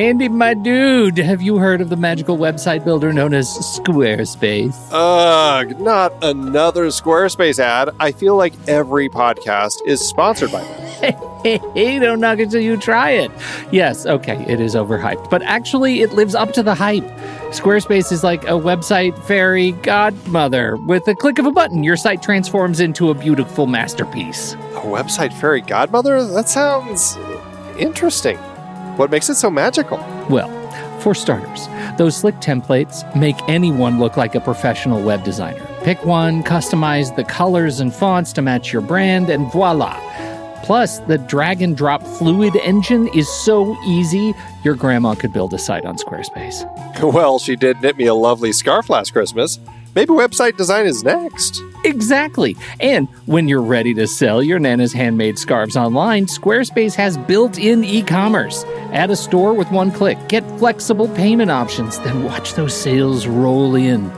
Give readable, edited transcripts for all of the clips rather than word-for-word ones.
Andy, my dude, have you heard of the magical website builder known as Squarespace? Ugh, not another Squarespace ad. I feel like every podcast is sponsored by them. Hey, don't knock it till you try it. Yes, okay, it is overhyped, but actually it lives up to the hype. Squarespace is like a website fairy godmother. With a click of a button, your site transforms into a beautiful masterpiece. A website fairy godmother? That sounds interesting. What makes it so magical? Well, for starters, those slick templates make anyone look like a professional web designer. Pick one, customize the colors and fonts to match your brand, and voila. Plus, the drag and drop fluid engine is so easy, your grandma could build a site on Squarespace. Well, she did knit me a lovely scarf last Christmas. Maybe website design is next. Exactly. And when you're ready to sell your Nana's handmade scarves online, Squarespace has built-in e-commerce. Add a store with one click. Get flexible payment options. Then watch those sales roll in.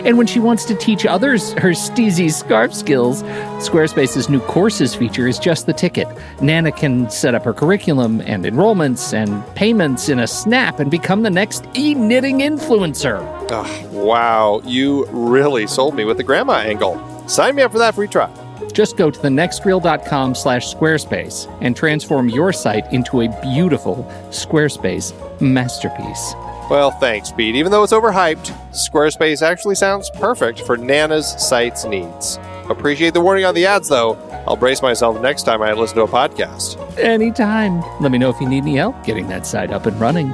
And when she wants to teach others her steezy scarf skills, Squarespace's new courses feature is just the ticket. Nana can set up her curriculum and enrollments and payments in a snap and become the next e-knitting influencer. Oh, wow, you really sold me with the grandma angle. Sign me up for that free trial. Just go to thenextreel.com/Squarespace and transform your site into a beautiful Squarespace masterpiece. Well, thanks, Pete. Even though it's overhyped, Squarespace actually sounds perfect for Nana's site's needs. Appreciate the warning on the ads, though. I'll brace myself next time I listen to a podcast. Anytime. Let me know if you need any help getting that site up and running.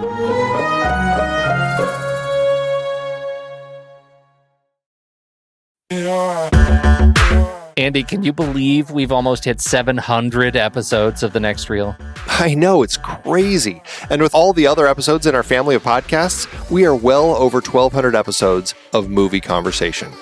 Andy, can you believe we've almost hit 700 episodes of The Next Reel? I know, it's crazy. And with all the other episodes in our family of podcasts, we are well over 1,200 episodes of movie conversation.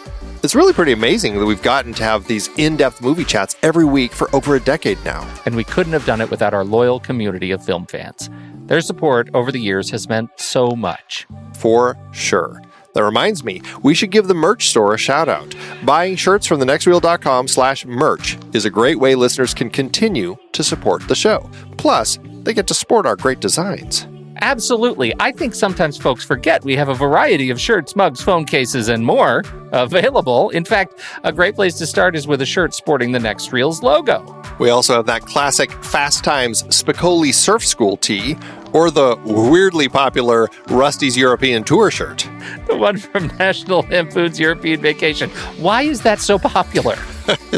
It's really pretty amazing that we've gotten to have these in-depth movie chats every week for over a decade now. And we couldn't have done it without our loyal community of film fans. Their support over the years has meant so much. For sure. That reminds me, we should give the merch store a shout out. Buying shirts from thenextreel.com/merch is a great way listeners can continue to support the show. Plus, they get to sport our great designs. Absolutely. I think sometimes folks forget we have a variety of shirts, mugs, phone cases, and more available. In fact, a great place to start is with a shirt sporting the Next Reel's logo. We also have that classic Fast Times Spicoli Surf School tee, or the weirdly popular Rusty's European Tour shirt. The one from National Lampoon's European Vacation. Why is that so popular?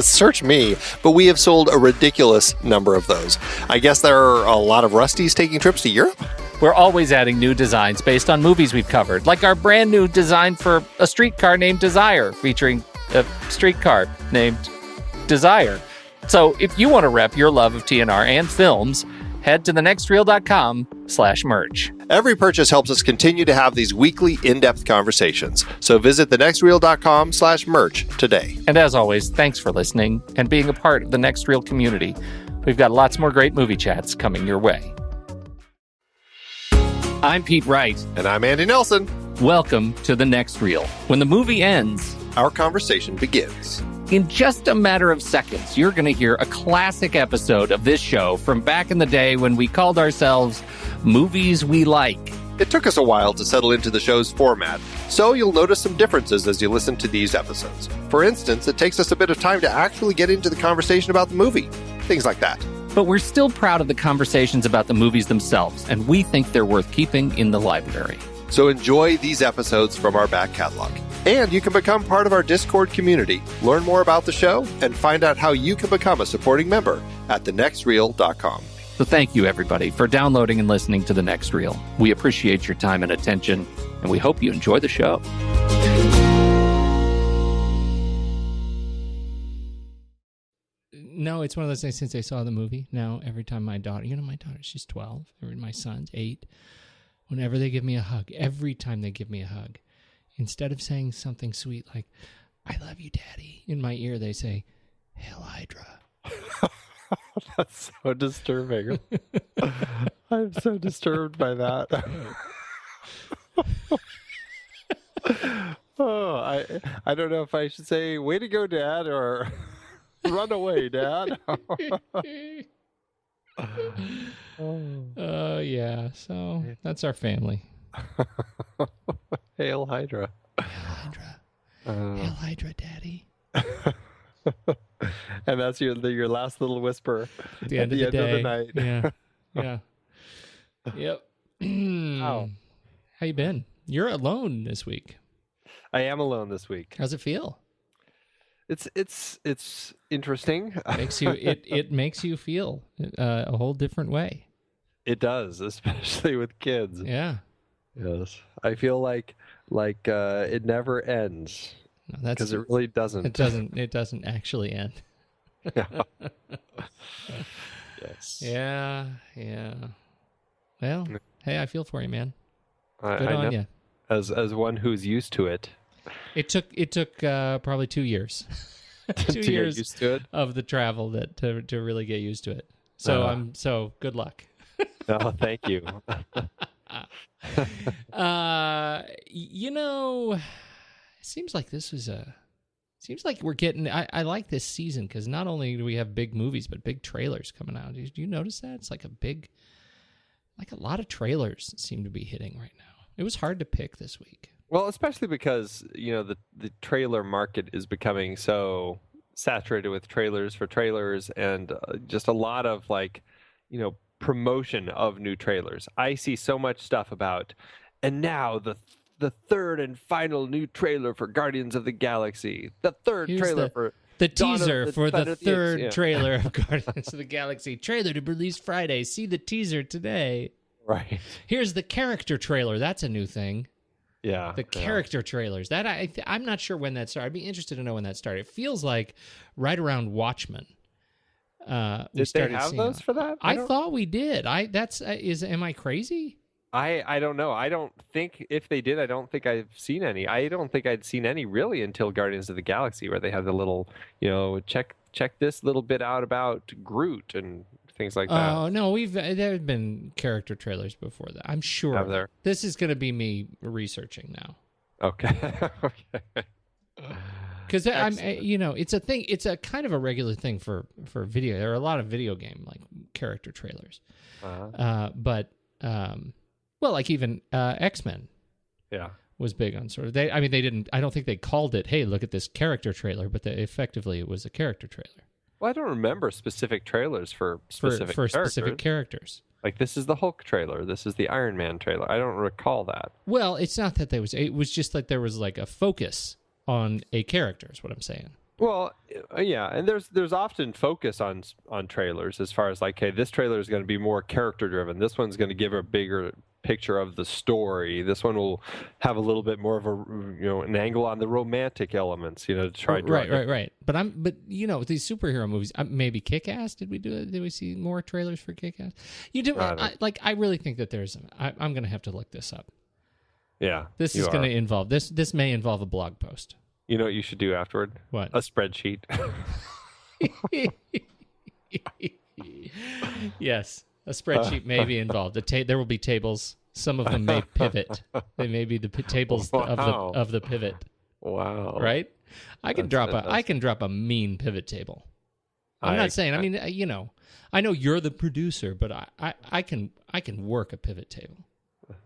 Search me, but we have sold a ridiculous number of those. I guess there are a lot of Rustys taking trips to Europe? We're always adding new designs based on movies we've covered, like our brand new design for a streetcar named Desire, featuring a streetcar named Desire. So if you want to rep your love of TNR and films, head to thenextreel.com/merch. Every purchase helps us continue to have these weekly in-depth conversations. So visit thenextreel.com/merch today. And as always, thanks for listening and being a part of the Next Reel community. We've got lots more great movie chats coming your way. I'm Pete Wright. And I'm Andy Nelson. Welcome to The Next Reel. When the movie ends, our conversation begins. In just a matter of seconds, you're going to hear a classic episode of this show from back in the day when we called ourselves Movies We Like. It took us a while to settle into the show's format, so you'll notice some differences as you listen to these episodes. For instance, it takes us a bit of time to actually get into the conversation about the movie. Things like that. But we're still proud of the conversations about the movies themselves, and we think they're worth keeping in the library. So enjoy these episodes from our back catalog. And you can become part of our Discord community, learn more about the show, and find out how you can become a supporting member at thenextreel.com. So thank you, everybody, for downloading and listening to The Next Reel. We appreciate your time and attention, and we hope you enjoy the show. No, it's one of those things since I saw the movie. Now, every time my daughter, she's 12, my son's 8, whenever they give me a hug, every time they give me a hug, instead of saying something sweet like, I love you, Daddy, in my ear, they say, Hail Hydra. That's so disturbing. I'm so disturbed by that. I don't know if I should say, way to go, Dad, or run away, Dad. Yeah. So that's our family. Hail Hydra. Hail Hydra. Hail Hydra, Daddy. And that's your last little whisper At the end of the night. Yeah. Yep. Wow. How you been? You're alone this week. I am alone this week. How's it feel? It's interesting. It makes you feel a whole different way. It does, especially with kids. Yeah. Yes. I feel like it never ends. Because it really doesn't. It doesn't actually end. Yeah. Yes. Yeah. Well, hey, I feel for you, man. Good I on know. you. As one who's used to it. It took probably 2 years. 2 To years get used to it. of the travel to really get used to it. So good luck. Oh, thank you. It seems like we're getting. I like this season because not only do we have big movies but big trailers coming out. Do you notice that? It's like a lot of trailers seem to be hitting right now. It was hard to pick this week. Well, especially because the trailer market is becoming so saturated with trailers for trailers and just a lot of promotion of new trailers. I see so much stuff about, and now the third and final new trailer for Guardians of the Galaxy. The third trailer for the teaser for the third yeah. trailer of Guardians of the Galaxy. Trailer to be released Friday. See the teaser today. Right. Here's the character trailer. That's a new thing. Yeah. The character trailers. That I'm not sure when that started. I'd be interested to know when that started. It feels like right around Watchmen. Did they have those for that? I thought we did. Am I crazy? I don't know. I don't think if they did, I don't think I've seen any. I don't think I'd seen any really until Guardians of the Galaxy, where they have the little, check this little bit out about Groot and things like that. Oh no, there have been character trailers before that. I'm sure. Have there? This is going to be me researching now. Okay. Okay. Because it's a thing. It's a kind of a regular thing for video. There are a lot of video game character trailers, but like even X-Men, was big on sort of. They didn't. I don't think they called it. Hey, look at this character trailer, but effectively it was a character trailer. Well, I don't remember specific trailers for specific characters. Like this is the Hulk trailer. This is the Iron Man trailer. I don't recall that. Well, it's not that it was just like there was like a focus on a character is what I'm saying. Well, yeah, and there's often focus on trailers as far as like, hey, this trailer is going to be more character driven. This one's going to give a bigger picture of the story. This one will have a little bit more of an angle on the romantic elements, to try to right. But these superhero movies, maybe Kick-Ass. Did we see more trailers for Kick-Ass? You do I really think that there's. I'm going to have to look this up. Yeah, this is going to involve this. This may involve a blog post. You know what you should do afterward? What? A spreadsheet. Yes, a spreadsheet may be involved. There will be tables. Some of them may pivot. They may be the tables of the pivot. Wow! Right? I can drop a mean pivot table. I'm not saying. I mean, I know you're the producer, but I can work a pivot table.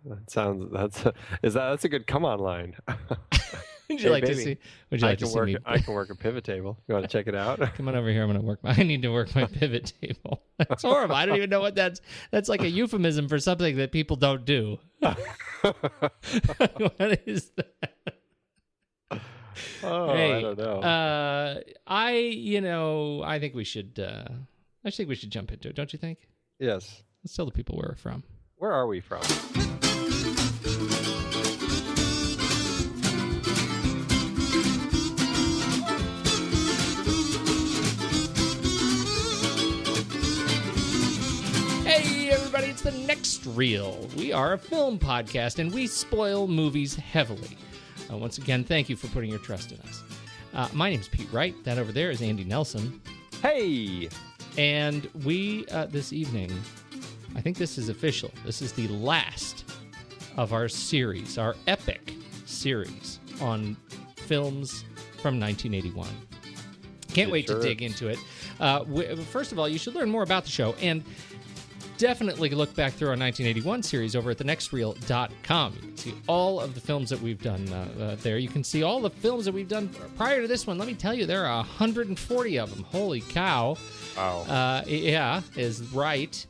That's a good come on line. Would you like to see me? I can work a pivot table. You want to check it out? Come on over here. I need to work my pivot table. That's horrible. I don't even know what that's like a euphemism for something that people don't do. What is that? Oh, hey, I don't know. I think we should jump into it, don't you think? Yes. Let's tell the people where we're from. Where are we from? Hey, everybody, it's The Next Reel. We are a film podcast, and we spoil movies heavily. Once again, thank you for putting your trust in us. My name's Pete Wright. That over there is Andy Nelson. Hey! And we, this evening, I think this is official. This is the last of our series, our epic series on films from 1981. Can't wait to dig into it. First of all, you should learn more about the show. And definitely look back through our 1981 series over at thenextreel.com. You can see all of the films that we've done there. You can see all the films that we've done prior to this one. Let me tell you, there are 140 of them. Holy cow. Wow. Yeah, is right.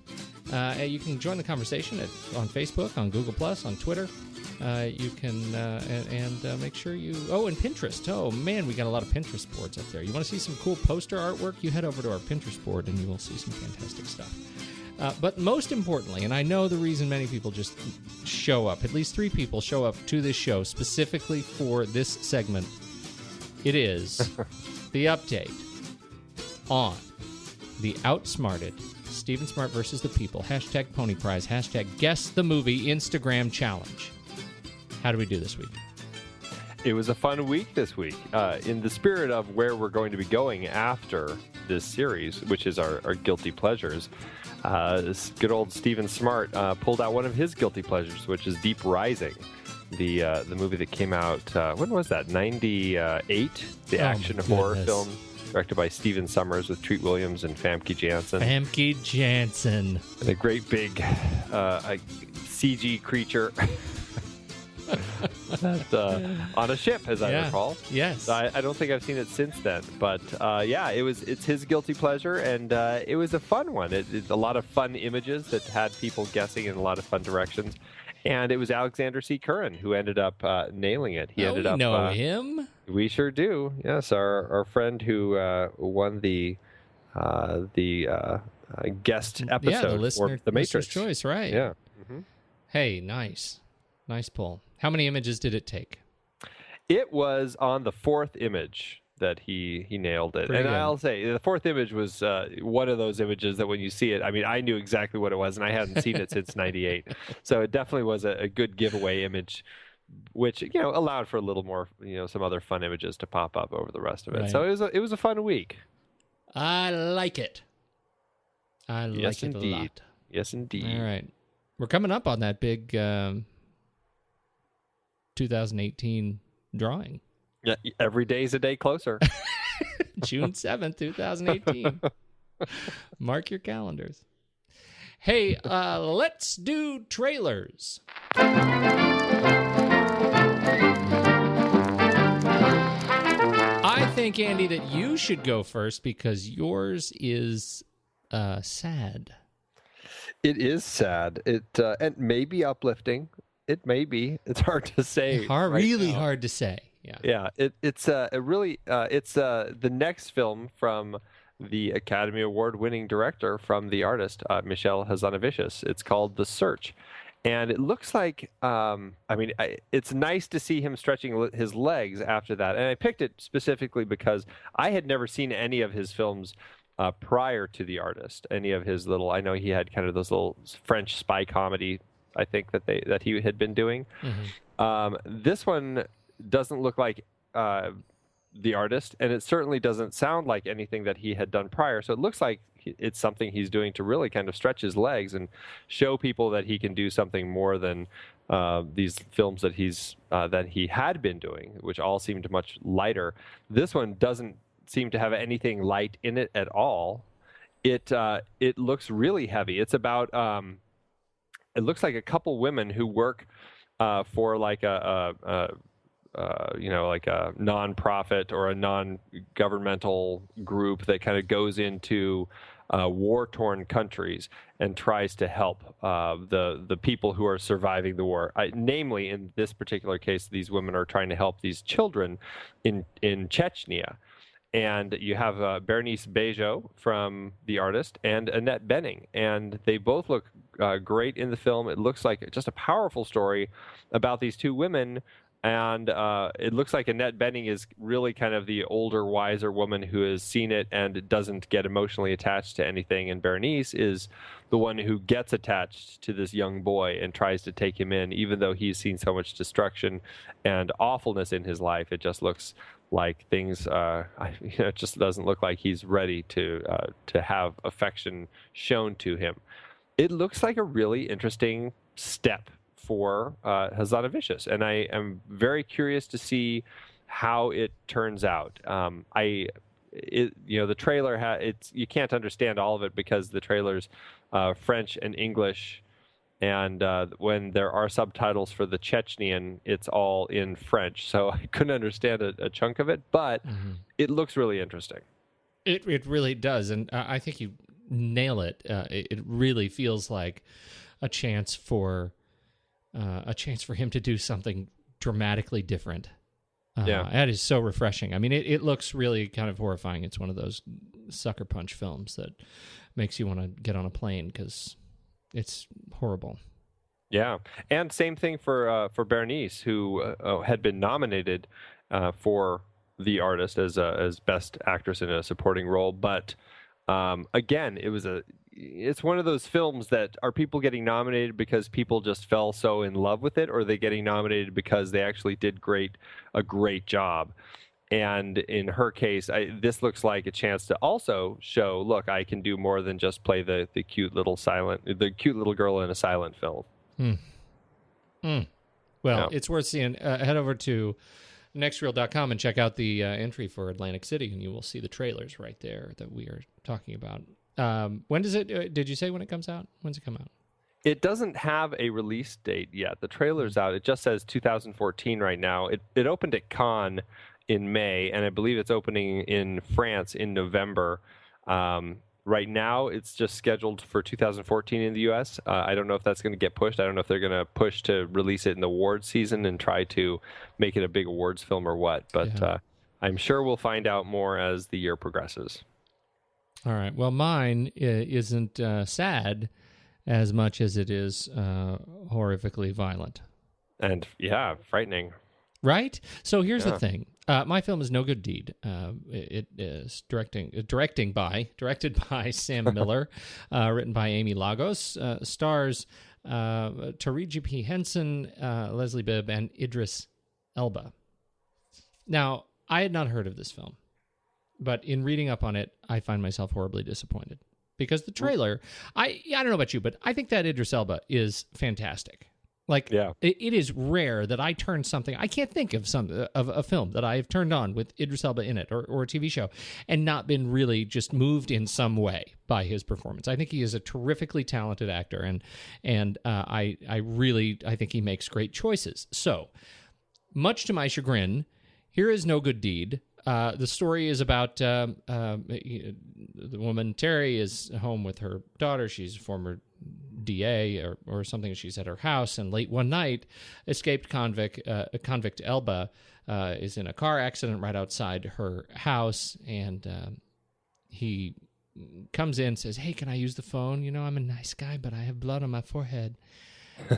You can join the conversation on Facebook, on Google+, on Twitter. You can, and make sure you... Oh, and Pinterest. Oh, man, we got a lot of Pinterest boards up there. You want to see some cool poster artwork? You head over to our Pinterest board, and you will see some fantastic stuff. But most importantly, and I know the reason many people just show up, at least 3 people show up to this show specifically for this segment, it is the update on the outsmarted Stephen Smart versus the People, hashtag Pony Prize, hashtag Guess the Movie Instagram Challenge. How do we do this week? It was a fun week this week. In the spirit of where we're going to be going after this series, which is our guilty pleasures, this good old Stephen Smart pulled out one of his guilty pleasures, which is Deep Rising, the movie that came out, when was that, 98? The action horror film directed by Stephen Sommers with Treat Williams and Famke Janssen. Famke Janssen. And a great big CG creature. On a ship, as I recall. Yes. I don't think I've seen it since then, but it's his guilty pleasure, and it was a fun one. It's a lot of fun images that had people guessing in a lot of fun directions, and it was Alexander C. Curran who ended up nailing it. He ended up. We know him. We sure do. Yes, our friend who won the guest episode for The Matrix. Choice, right? Yeah. Mm-hmm. Hey, nice pull. How many images did it take? It was on the 4th image that he nailed it. Pretty and good. I'll say the 4th image was one of those images that when you see it, I mean, I knew exactly what it was, and I hadn't seen it since 98. So it definitely was a good giveaway image, which, allowed for a little more, some other fun images to pop up over the rest of it. Right. So it was a fun week. I like it. I like it a lot. Yes, indeed. All right. We're coming up on that big 2018 drawing. Yeah, every day is a day closer. June 7th, 2018. Mark your calendars. Hey, let's do trailers. I think, Andy, that you should go first because yours is sad. It is sad. It and maybe uplifting. It may be. It's hard to say. Really hard to say. Yeah. Yeah. It's the next film from the Academy Award-winning director from The Artist, Michel Hazanavicius. It's called The Search, and it looks like. It's nice to see him stretching his legs after that. And I picked it specifically because I had never seen any of his films prior to The Artist. Any of his I know he had kind of those little French spy comedy, I think that he had been doing. Mm-hmm. This one doesn't look like The Artist, and it certainly doesn't sound like anything that he had done prior. So it looks like it's something he's doing to really kind of stretch his legs and show people that he can do something more than these films that he had been doing, which all seemed much lighter. This one doesn't seem to have anything light in it at all. It looks really heavy. It's about it looks like a couple women who work for like a nonprofit or a non-governmental group that kind of goes into war-torn countries and tries to help the people who are surviving the war. Namely, in this particular case, these women are trying to help these children in Chechnya. And you have Bernice Bejo from The Artist and Annette Bening. And they both look great in the film. It looks like just a powerful story about these two women. And it looks like Annette Bening is really kind of the older, wiser woman who has seen it and doesn't get emotionally attached to anything. And Bernice is the one who gets attached to this young boy and tries to take him in, even though he's seen so much destruction and awfulness in his life. It just looks like things, it just doesn't look like he's ready to have affection shown to him. It looks like a really interesting step for Hazanavicius, and I am very curious to see how it turns out. The trailer you can't understand all of it because the trailers French and English. And when there are subtitles for the Chechenian, it's all in French. So I couldn't understand a chunk of it, but it looks really interesting. It really does, and I think you nail it. It really feels like a chance for him to do something dramatically different. That is so refreshing. I mean, it looks really kind of horrifying. It's one of those sucker punch films that makes you want to get on a plane because it's horrible. Yeah, and same thing for Bernice, who had been nominated for The Artist as best actress in a supporting role, but again, it's one of those films that are people getting nominated because people just fell so in love with it, or are they getting nominated because they actually did a great job? And in her case, this looks like a chance to also show, look, I can do more than just play the cute little girl in a silent film. Well, it's worth seeing. Head over to nextreel.com and check out the entry for Atlantic City, and you will see the trailers right there that we are talking about. When does it? Did you say when it comes out? When's it come out? It doesn't have a release date yet. The trailer's out. It just says 2014 right now. It opened at Cannes in May, and I believe it's opening in France in November. Right now, it's just scheduled for 2014 in the U.S. I don't know if that's going to get pushed. I don't know if they're going to push to release it in the awards season and try to make it a big awards film or what. But I'm sure we'll find out more as the year progresses. All right. Well, mine isn't sad as much as it is horrifically violent. And, yeah, frightening. Right? So here's the thing. My film is No Good Deed. It is directed by Sam Miller, written by Amy Lagos, stars Taraji P. Henson, Leslie Bibb, and Idris Elba. Now, I had not heard of this film, but in reading up on it, I find myself horribly disappointed because the trailer. I don't know about you, but I think that Idris Elba is fantastic. Like, it is rare that I turn something. I can't think of a film that I have turned on with Idris Elba in it, or a TV show, and not been really just moved in some way by his performance. I think he is a terrifically talented actor, and I think he makes great choices. So, much to my chagrin, here is No Good Deed. The story is about the woman Terry is home with her daughter. She's a former DA or something. She's at her house, and late one night, escaped convict Elba is in a car accident right outside her house, and he comes in and says, "Hey, can I use the phone? You know, I'm a nice guy, but I have blood on my forehead."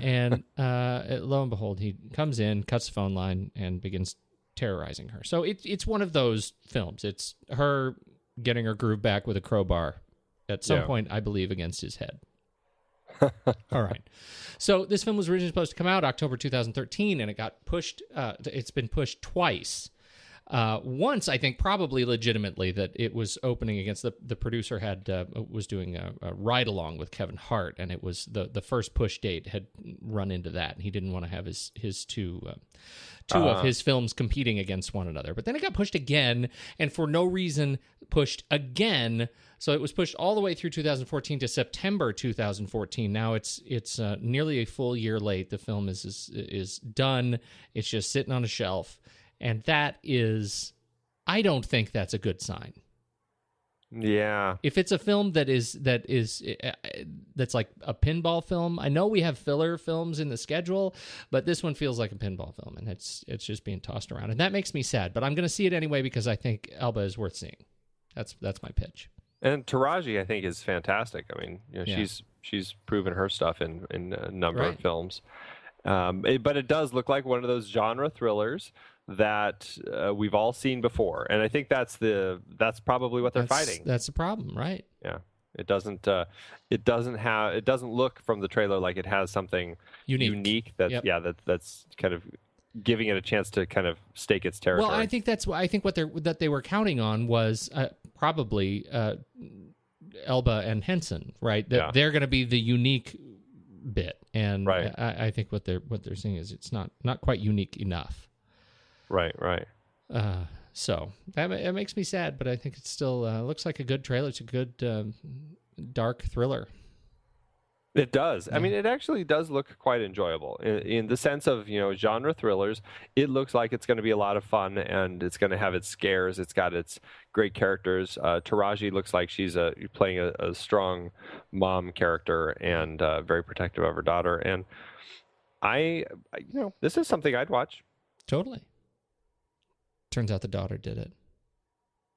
And lo and behold, he comes in, cuts the phone line, and begins terrorizing her. So it's one of those films. It's her getting her groove back with a crowbar at some point, I believe, against his head. All right. So this film was originally supposed to come out October 2013, and it got pushed. It's been pushed twice. Once, I think, probably legitimately, that it was opening against the producer was doing a ride along with Kevin Hart, and it was the first push date had run into that, and he didn't want to have his two of his films competing against one another. But then it got pushed again, and for no reason pushed again. So it was pushed all the way through 2014 to September 2014. Now it's nearly a full year late. The film is done. It's just sitting on a shelf. And I don't think that's a good sign. Yeah. If it's a film that's like a pinball film, I know we have filler films in the schedule, but this one feels like a pinball film, and it's just being tossed around, and that makes me sad. But I'm going to see it anyway because I think Elba is worth seeing. That's my pitch. And Taraji, I think, is fantastic. I mean, she's proven her stuff in a number of films. But it does look like one of those genre thrillers that we've all seen before, and I think that's probably what they're fighting. That's the problem, right? Yeah, it doesn't look from the trailer like it has something unique. That's kind of giving it a chance to kind of stake its territory. Well, I think what they were counting on was probably Elba and Henson, right? That they're going to be the unique bit, and I think what they're seeing is it's not quite unique enough. Right. So that makes me sad, but I think it still looks like a good trailer. It's a good dark thriller. It does. I mean, it actually does look quite enjoyable in the sense of, genre thrillers. It looks like it's going to be a lot of fun, and it's going to have its scares. It's got its great characters. Taraji looks like she's playing a strong mom character and very protective of her daughter. And this is something I'd watch. Totally. Turns out the daughter did it.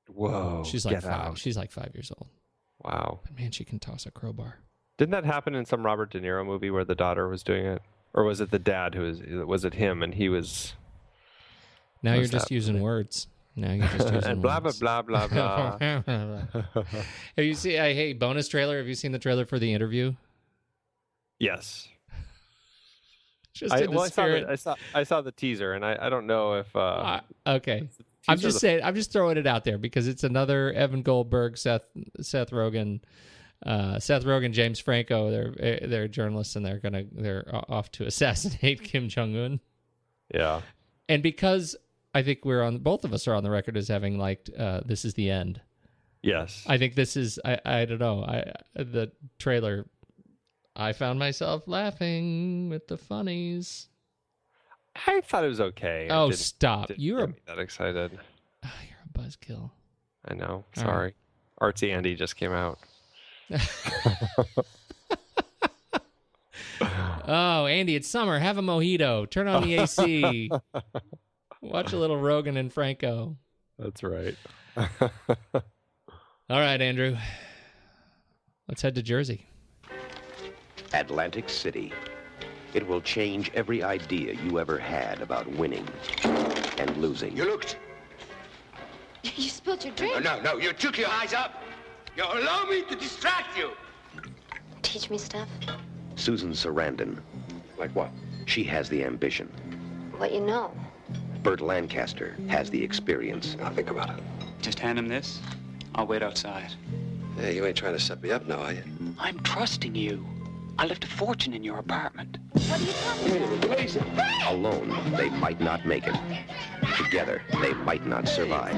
Whoa. She's like 5. She's like 5 years old. Wow. But man, she can toss a crowbar. Didn't that happen in some Robert De Niro movie where the daughter was doing it? Or was it the dad was it him and he was... Now you're just using words. Now you're just using and blah, words. blah, blah, blah, blah. Have you seen, hey, bonus trailer, have you seen the trailer for The Interview? Yes. Just in the spirit. I saw the teaser, and I don't know if... okay. I'm just throwing it out there because it's another Evan Goldberg, Seth Rogen... Seth Rogen, James Franco, they're journalists, and they're off to assassinate Kim Jong-un. Yeah. And because I think both of us are on the record as having liked This Is the End. Yes. I think this is, I don't know, the trailer, I found myself laughing with the funnies. I thought it was okay. Oh, stop. Didn't You're get me that excited. you're a buzzkill. I know. Sorry. Right. Artsy Andy just came out. Oh, Andy, it's summer. Have a mojito. Turn on the AC. Watch a little Rogan and Franco. That's right. All right, Andrew. Let's head to Jersey. Atlantic City. It will change every idea you ever had about winning and losing. You looked. You spilled your drink. No, you took your eyes up. You allow me to distract you. Teach me stuff. Susan Sarandon. Like what? She has the ambition. What you know. Burt Lancaster has the experience. I'll think about it. Just hand him this. I'll wait outside. Hey, you ain't trying to set me up now, are you? I'm trusting you. I left a fortune in your apartment. What are you talking about? Alone, they might not make it. Together, they might not survive.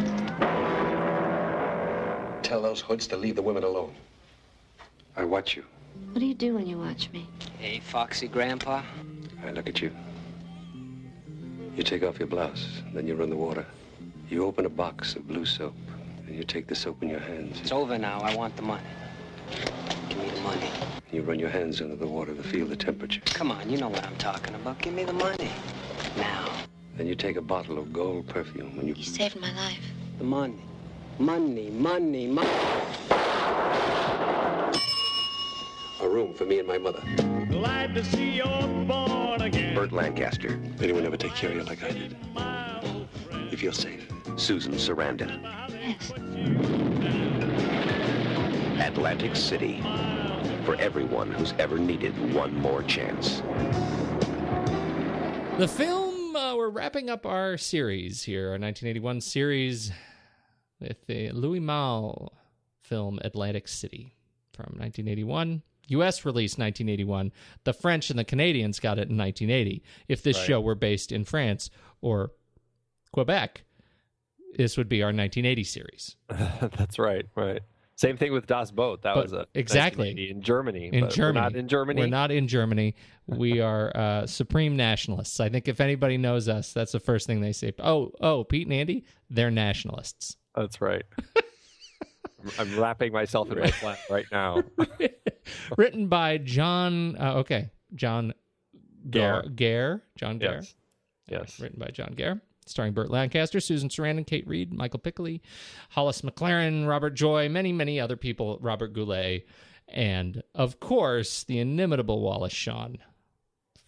Tell those hoods to leave the women alone. I watch you. What do you do when you watch me? Hey, Foxy Grandpa. I look at you. You take off your blouse, then you run the water. You open a box of blue soap, and you take the soap in your hands. It's over now. I want the money. Give me the money. You run your hands under the water to feel the temperature. Come on, you know what I'm talking about. Give me the money. Now. Then you take a bottle of gold perfume and You saved my life. The money. Money, money, money. A room for me and my mother. Glad to see you're born again. Burt Lancaster. Anyone ever take care of you like I did? You feel safe. Susan Sarandon. Yes. Atlantic City. For everyone who's ever needed one more chance. The film, we're wrapping up our series here, our 1981 series with the Louis Malle film Atlantic City from 1981. U.S. release 1981. The French and the Canadians got it in 1980. If this show were based in France or Quebec, this would be our 1980 series. That's right. Same thing with Das Boot. That was exactly in Germany. In Germany, we're not in Germany. We're not in Germany. We are supreme nationalists. I think if anybody knows us, that's the first thing they say. Oh, Pete and Andy, they're nationalists. That's right. I'm wrapping myself in my flat right now. Written by John Gare. John Gare. Yes. Written by John Gare. Starring Burt Lancaster, Susan Sarandon, Kate Reed, Michael Pickley, Hollis McLaren, Robert Joy, many, many other people, Robert Goulet, and, of course, the inimitable Wallace Shawn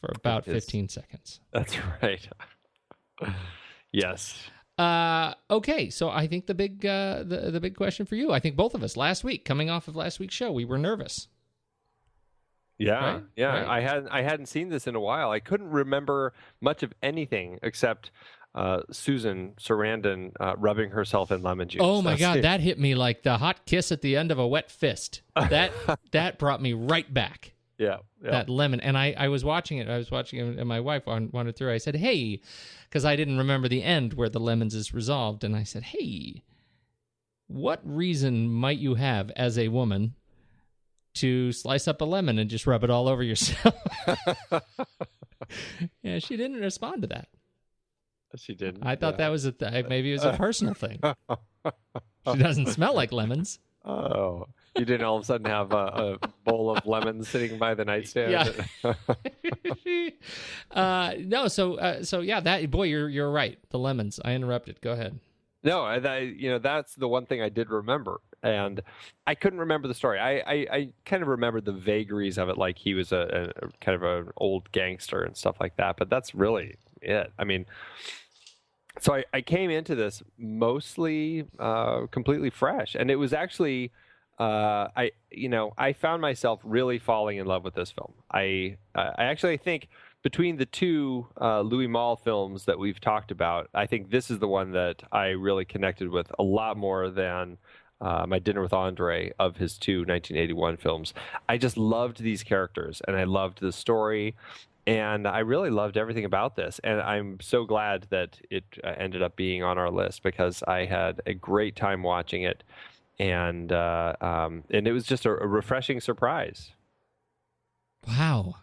for about 15 seconds. That's right. Yes. Okay, so I think the big the big question for you, I think both of us, last week, coming off of last week's show, we were nervous. Yeah, right? yeah. Right. I hadn't seen this in a while. I couldn't remember much of anything except Susan Sarandon rubbing herself in lemon juice. Oh my God, that hit me like the hot kiss at the end of a wet fist. That brought me right back. Yeah. That lemon. And I was watching it. And my wife wandered through. I said, hey, because I didn't remember the end where the lemons is resolved. And I said, hey, what reason might you have as a woman to slice up a lemon and just rub it all over yourself. Yeah, she didn't respond to that. She didn't. I thought that was maybe it was a personal thing. She doesn't smell like lemons. Oh, you didn't all of a sudden have a bowl of lemons sitting by the nightstand? Yeah. No, so yeah, that boy, you're right. The lemons. I interrupted. Go ahead. No, that's the one thing I did remember, and I couldn't remember the story. I kind of remembered the vagaries of it, like he was a kind of an old gangster and stuff like that. But that's really it. I mean, so I came into this mostly completely fresh, and it was actually I found myself really falling in love with this film. I actually think between the two Louis Malle films that we've talked about, I think this is the one that I really connected with a lot more than My Dinner with Andre of his two 1981 films. I just loved these characters, and I loved the story, and I really loved everything about this. And I'm so glad that it ended up being on our list, because I had a great time watching it, and it was just a refreshing surprise. Wow.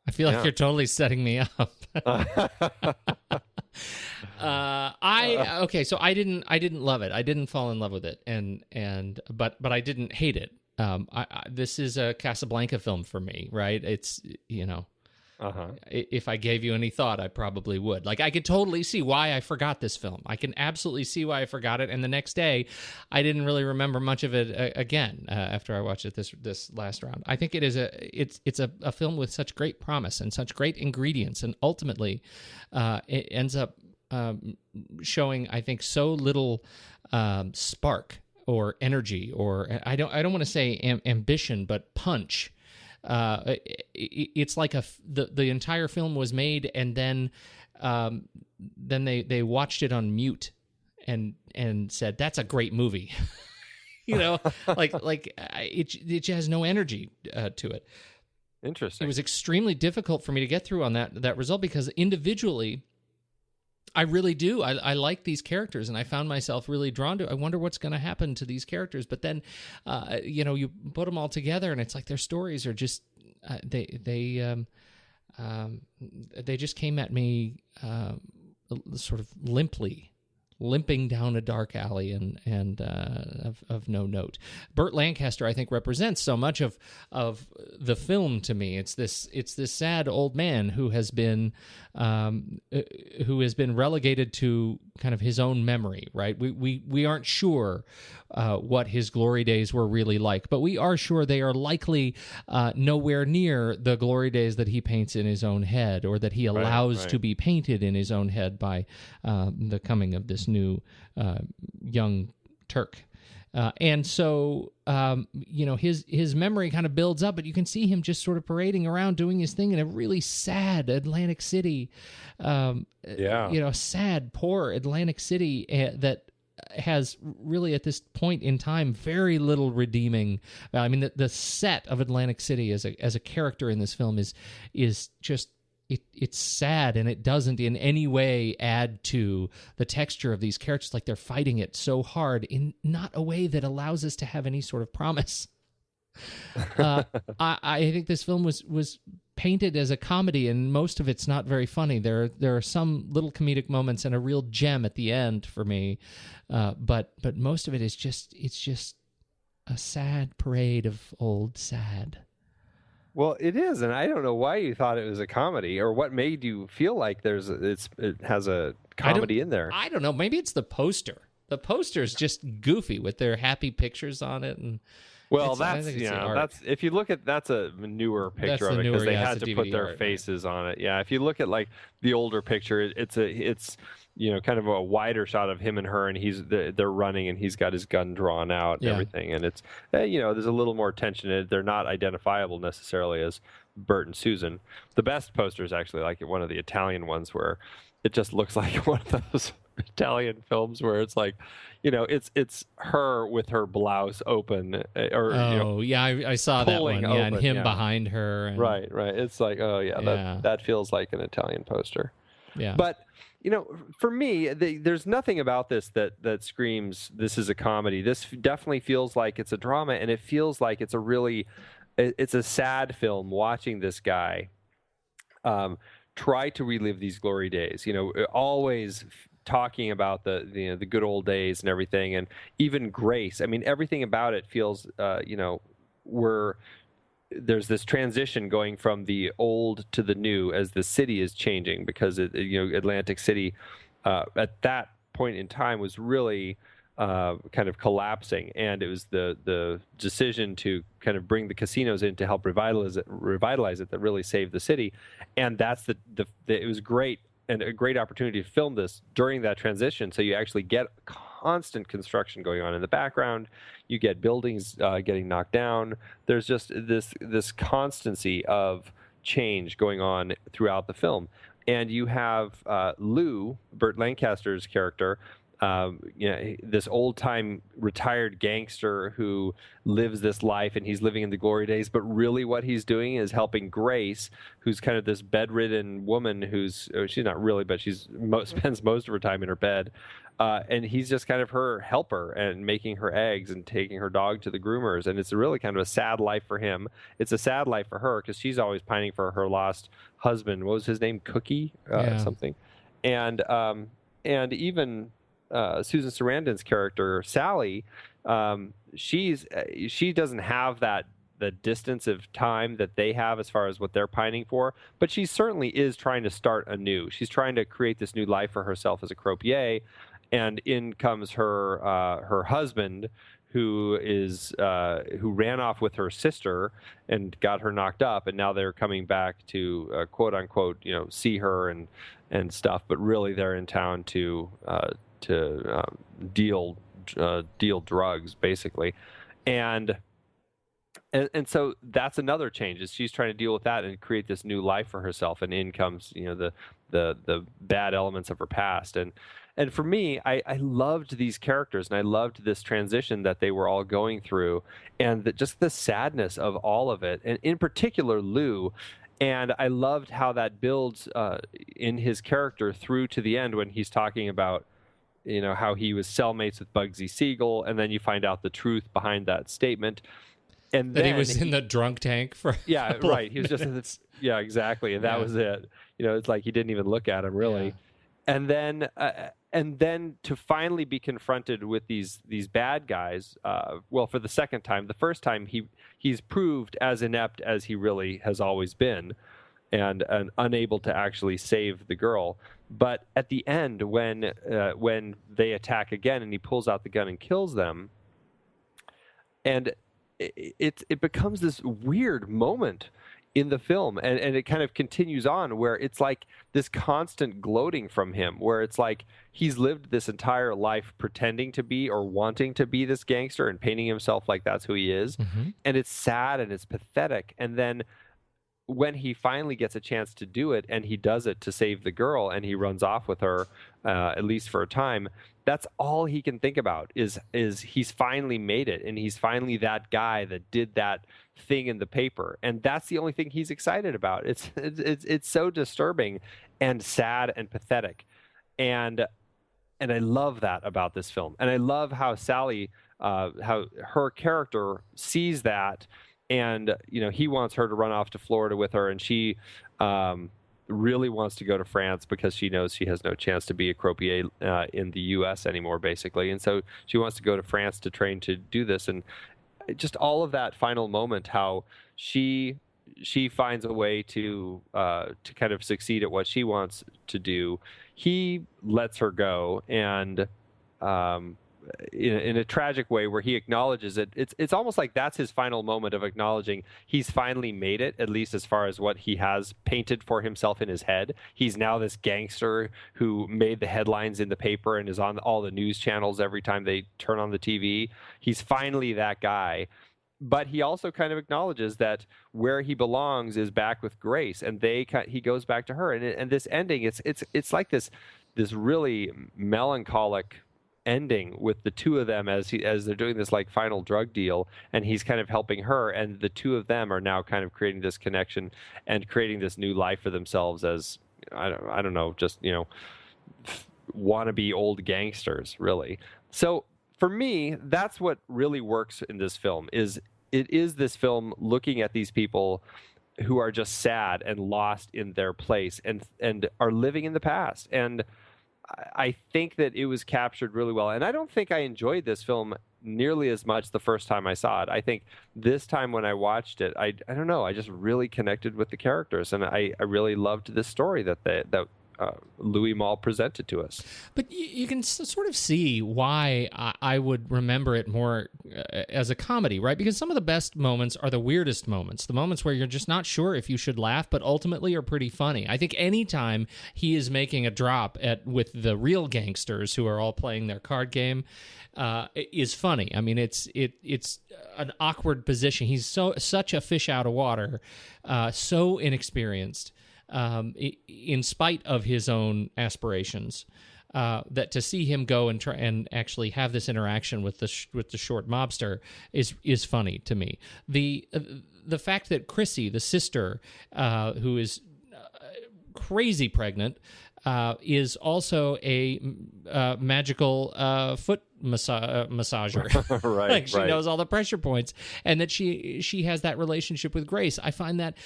I feel like you're totally setting me up. Okay, so I didn't love it. I didn't fall in love with it, but I didn't hate it. This is a Casablanca film for me, right? It's if I gave you any thought, I probably would. Like, I could totally see why I forgot this film. I can absolutely see why I forgot it. And the next day, I didn't really remember much of it again after I watched it this last round. I think it's a film with such great promise and such great ingredients, and ultimately, it ends up showing, I think, so little spark or energy, or I don't want to say ambition, but punch. It's like the entire film was made, and then they watched it on mute and said, "That's a great movie." It has no energy to it. Interesting. It was extremely difficult for me to get through on that result, because individually, I really do. I like these characters, and I found myself really drawn to. I wonder what's going to happen to these characters. But then, you put them all together, and it's like their stories are just they just came at me sort of limping down a dark alley and of no note. Burt Lancaster, I think, represents so much of the film to me. It's this sad old man who has been relegated to kind of his own memory, right? We aren't sure what his glory days were really like, but we are sure they are likely nowhere near the glory days that he paints in his own head, or that he allows to be painted in his own head by the coming of this new young Turk. And so, his memory kind of builds up, but you can see him just sort of parading around doing his thing in a really sad Atlantic City, sad, poor Atlantic City that has really, at this point in time, very little redeeming. I mean, the set of Atlantic City as a character in this film is just, it's sad, and it doesn't in any way add to the texture of these characters. Like, they're fighting it so hard in not a way that allows us to have any sort of promise. I think this film was painted as a comedy, and most of it's not very funny. There are some little comedic moments and a real gem at the end for me, but most of it is just a sad parade of old sad. Well, it is, and I don't know why you thought it was a comedy, or what made you feel like it has a comedy in there. I don't know. Maybe it's the poster. The poster is just goofy with their happy pictures on it, and that's if you look at, that's a newer picture of it, because they had to put their faces on it. Yeah, if you look at like the older picture, it's kind of a wider shot of him and her, and they're running, and he's got his gun drawn out and everything, and it's there's a little more tension in it. They're not identifiable necessarily as Burt and Susan. The best poster is actually like one of the Italian ones, where it just looks like one of those Italian films where it's like, it's her with her blouse open, I saw that one, and him behind her, and... right. It's like, that feels like an Italian poster, but. For me, there's nothing about this that screams this is a comedy. This definitely feels like it's a drama, and it feels like it's a really it's a sad film watching this guy try to relive these glory days. Always talking about the good old days and everything, and even Grace. I mean, everything about it feels there's this transition going from the old to the new as the city is changing, because Atlantic City at that point in time was really kind of collapsing, and it was the decision to kind of bring the casinos in to help revitalize it that really saved the city. And that's it was great, and a great opportunity to film this during that transition, so you actually get constant construction going on in the background. You get buildings getting knocked down. There's just this constancy of change going on throughout the film. And you have Lou, Burt Lancaster's character, this old-time retired gangster who lives this life, and he's living in the glory days, but really what he's doing is helping Grace, who's kind of this bedridden woman she's not really, but spends most of her time in her bed, and he's just kind of her helper and making her eggs and taking her dog to the groomers. And it's really kind of a sad life for him. It's a sad life for her, because she's always pining for her lost husband. What was his name? Cookie? Something. And even Susan Sarandon's character, Sally, she doesn't have the distance of time that they have as far as what they're pining for, but she certainly is trying to start anew. She's trying to create this new life for herself as a croupier, and in comes her husband, who ran off with her sister and got her knocked up, and now they're coming back to quote unquote see her and stuff, but really they're in town to deal drugs, basically. And so that's another change, is she's trying to deal with that and create this new life for herself, and in comes the bad elements of her past. And for me, I loved these characters, and I loved this transition that they were all going through, and just the sadness of all of it, and in particular Lou. And I loved how that builds in his character through to the end, when he's talking about how he was cellmates with Bugsy Siegel, and then you find out the truth behind that statement. And that then he was in the drunk tank for right. He was just exactly, and that was it. It's like he didn't even look at him really. Yeah. And then to finally be confronted with these bad guys, for the second time. The first time he's proved as inept as he really has always been, and unable to actually save the girl. But at the end, when they attack again, and he pulls out the gun and kills them, and it becomes this weird moment in the film, and it kind of continues on, where it's like this constant gloating from him, where it's like he's lived this entire life pretending to be or wanting to be this gangster and painting himself like that's who he is. Mm-hmm. And it's sad and it's pathetic. And then when he finally gets a chance to do it, and he does it to save the girl, and he runs off with her, at least for a time, that's all he can think about is he's finally made it, and he's finally that guy that did that thing in the paper, and that's the only thing he's excited about. It's so disturbing and sad and pathetic, and I love that about this film, and I love how Sally, how her character sees that. And he wants her to run off to Florida with her, and she really wants to go to France, because she knows she has no chance to be a croupier in the U.S. anymore, basically. And so she wants to go to France to train to do this. And just all of that final moment, how she finds a way to kind of succeed at what she wants to do. He lets her go, and in a tragic way, where he acknowledges it. It's almost like that's his final moment of acknowledging he's finally made it, at least as far as what he has painted for himself in his head. He's now this gangster who made the headlines in the paper and is on all the news channels every time they turn on the TV. He's finally that guy. But he also kind of acknowledges that where he belongs is back with Grace, and he goes back to her. And this ending, it's like this really melancholic ending with the two of them as they're doing this like final drug deal, and he's kind of helping her, and the two of them are now kind of creating this connection and creating this new life for themselves as I don't know, just wannabe old gangsters, really. So for me, that's what really works in this film is it is this film looking at these people who are just sad and lost in their place and are living in the past. And I think that it was captured really well. And I don't think I enjoyed this film nearly as much the first time I saw it. I think this time when I watched it, I don't know, I just really connected with the characters, and I really loved this story that Louis Malle presented to us. But you can sort of see why I would remember it more as a comedy, right? Because some of the best moments are the weirdest moments, the moments where you're just not sure if you should laugh, but ultimately are pretty funny. I think anytime he is making a drop with the real gangsters who are all playing their card game is funny. I mean, it's an awkward position. He's such a fish out of water, so inexperienced. In spite of his own aspirations, that to see him go and try and actually have this interaction with the short mobster is funny to me. The fact that Chrissy, the sister, who is crazy pregnant, is also a magical foot massager. Right, like she right. knows all the pressure points, and that she has that relationship with Grace. I find that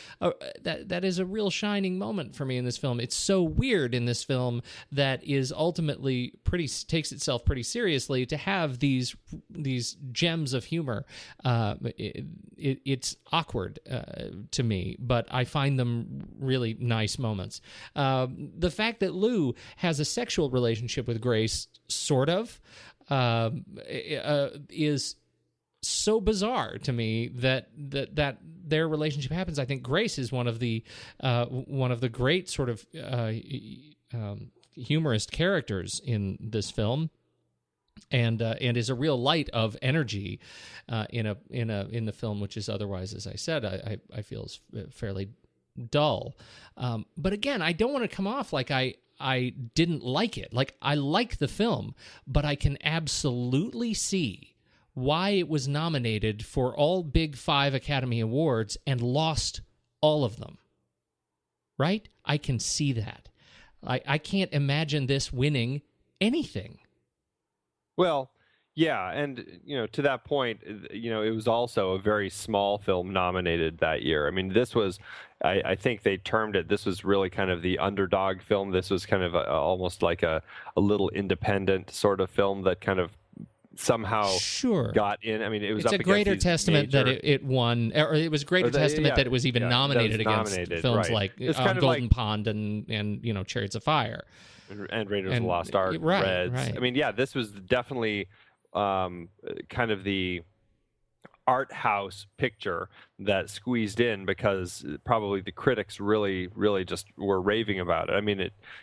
that is a real shining moment for me in this film. It's so weird in this film that is ultimately takes itself pretty seriously to have these gems of humor. It's awkward to me, but I find them really nice moments. The fact that Lou has a sexual relationship with Grace, sort of, is so bizarre to me that their relationship happens. I think Grace is one of the great sort of humorist characters in this film, and is a real light of energy in the film, which is otherwise, as I said, I feel is fairly dull. But again, I don't want to come off like I didn't like it. Like, I like the film, but I can absolutely see why it was nominated for all Big Five Academy Awards and lost all of them. Right? I can see that. I can't imagine this winning anything. Well, yeah, and to that point, it was also a very small film nominated that year. I mean, this was, I think they termed it, this was really kind of the underdog film. This was kind of almost like a little independent sort of film that kind of somehow got in. I mean, it was. It's up a greater testament major... that it won, or it was a greater testament that it was even nominated against films like Golden Pond and Chariots of Fire and Raiders of the Lost Ark, Reds. Right. I mean, yeah, this was definitely kind of the art house picture that squeezed in because probably the critics really just were raving about it. I mean,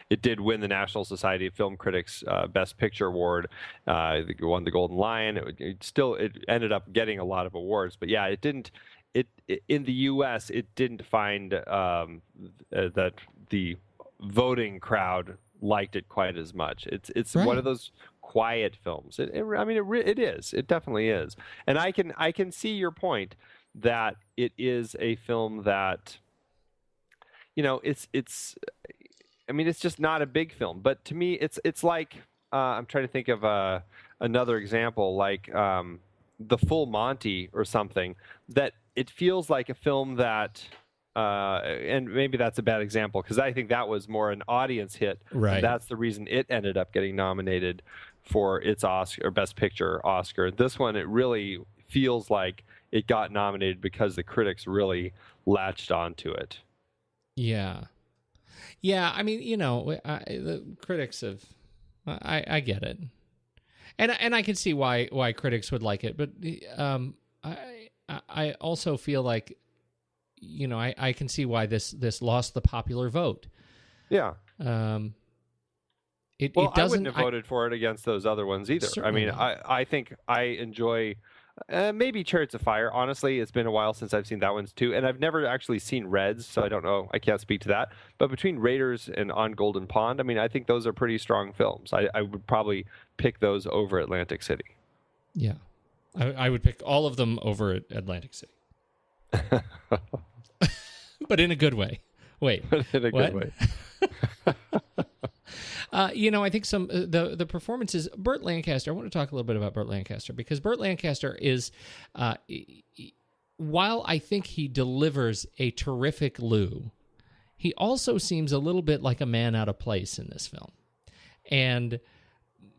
it did win the National Society of Film Critics Best Picture Award. It won the Golden Lion. It ended up getting a lot of awards, but yeah, it didn't. It in the U.S. it didn't find that the voting crowd liked it quite as much. It's right. One of those quiet films. It is. It definitely is. And I can see your point that it is a film that, it's. I mean, it's just not a big film. But to me, it's like I'm trying to think of another example, like The Full Monty or something. That it feels like a film that. And maybe that's a bad example because I think that was more an audience hit. Right. That's the reason it ended up getting nominated for its Oscar or Best Picture Oscar. This one, it really feels like it got nominated because the critics really latched onto it. Yeah. Yeah. I mean, the critics have. I get it, and I can see why critics would like it, but I also feel like. I can see why this lost the popular vote. Yeah. It I doesn't. Wouldn't have voted for it against those other ones either. I mean, I think I enjoy maybe Chariots of Fire. Honestly, it's been a while since I've seen that one too, and I've never actually seen Reds, so I don't know. I can't speak to that. But between Raiders and On Golden Pond, I mean, I think those are pretty strong films. I would probably pick those over Atlantic City. Yeah, I would pick all of them over Atlantic City. But in a good way. Wait, in a good way. I think some the performances. Burt Lancaster. I want to talk a little bit about Burt Lancaster because Burt Lancaster is while I think he delivers a terrific Lou, he also seems a little bit like a man out of place in this film. And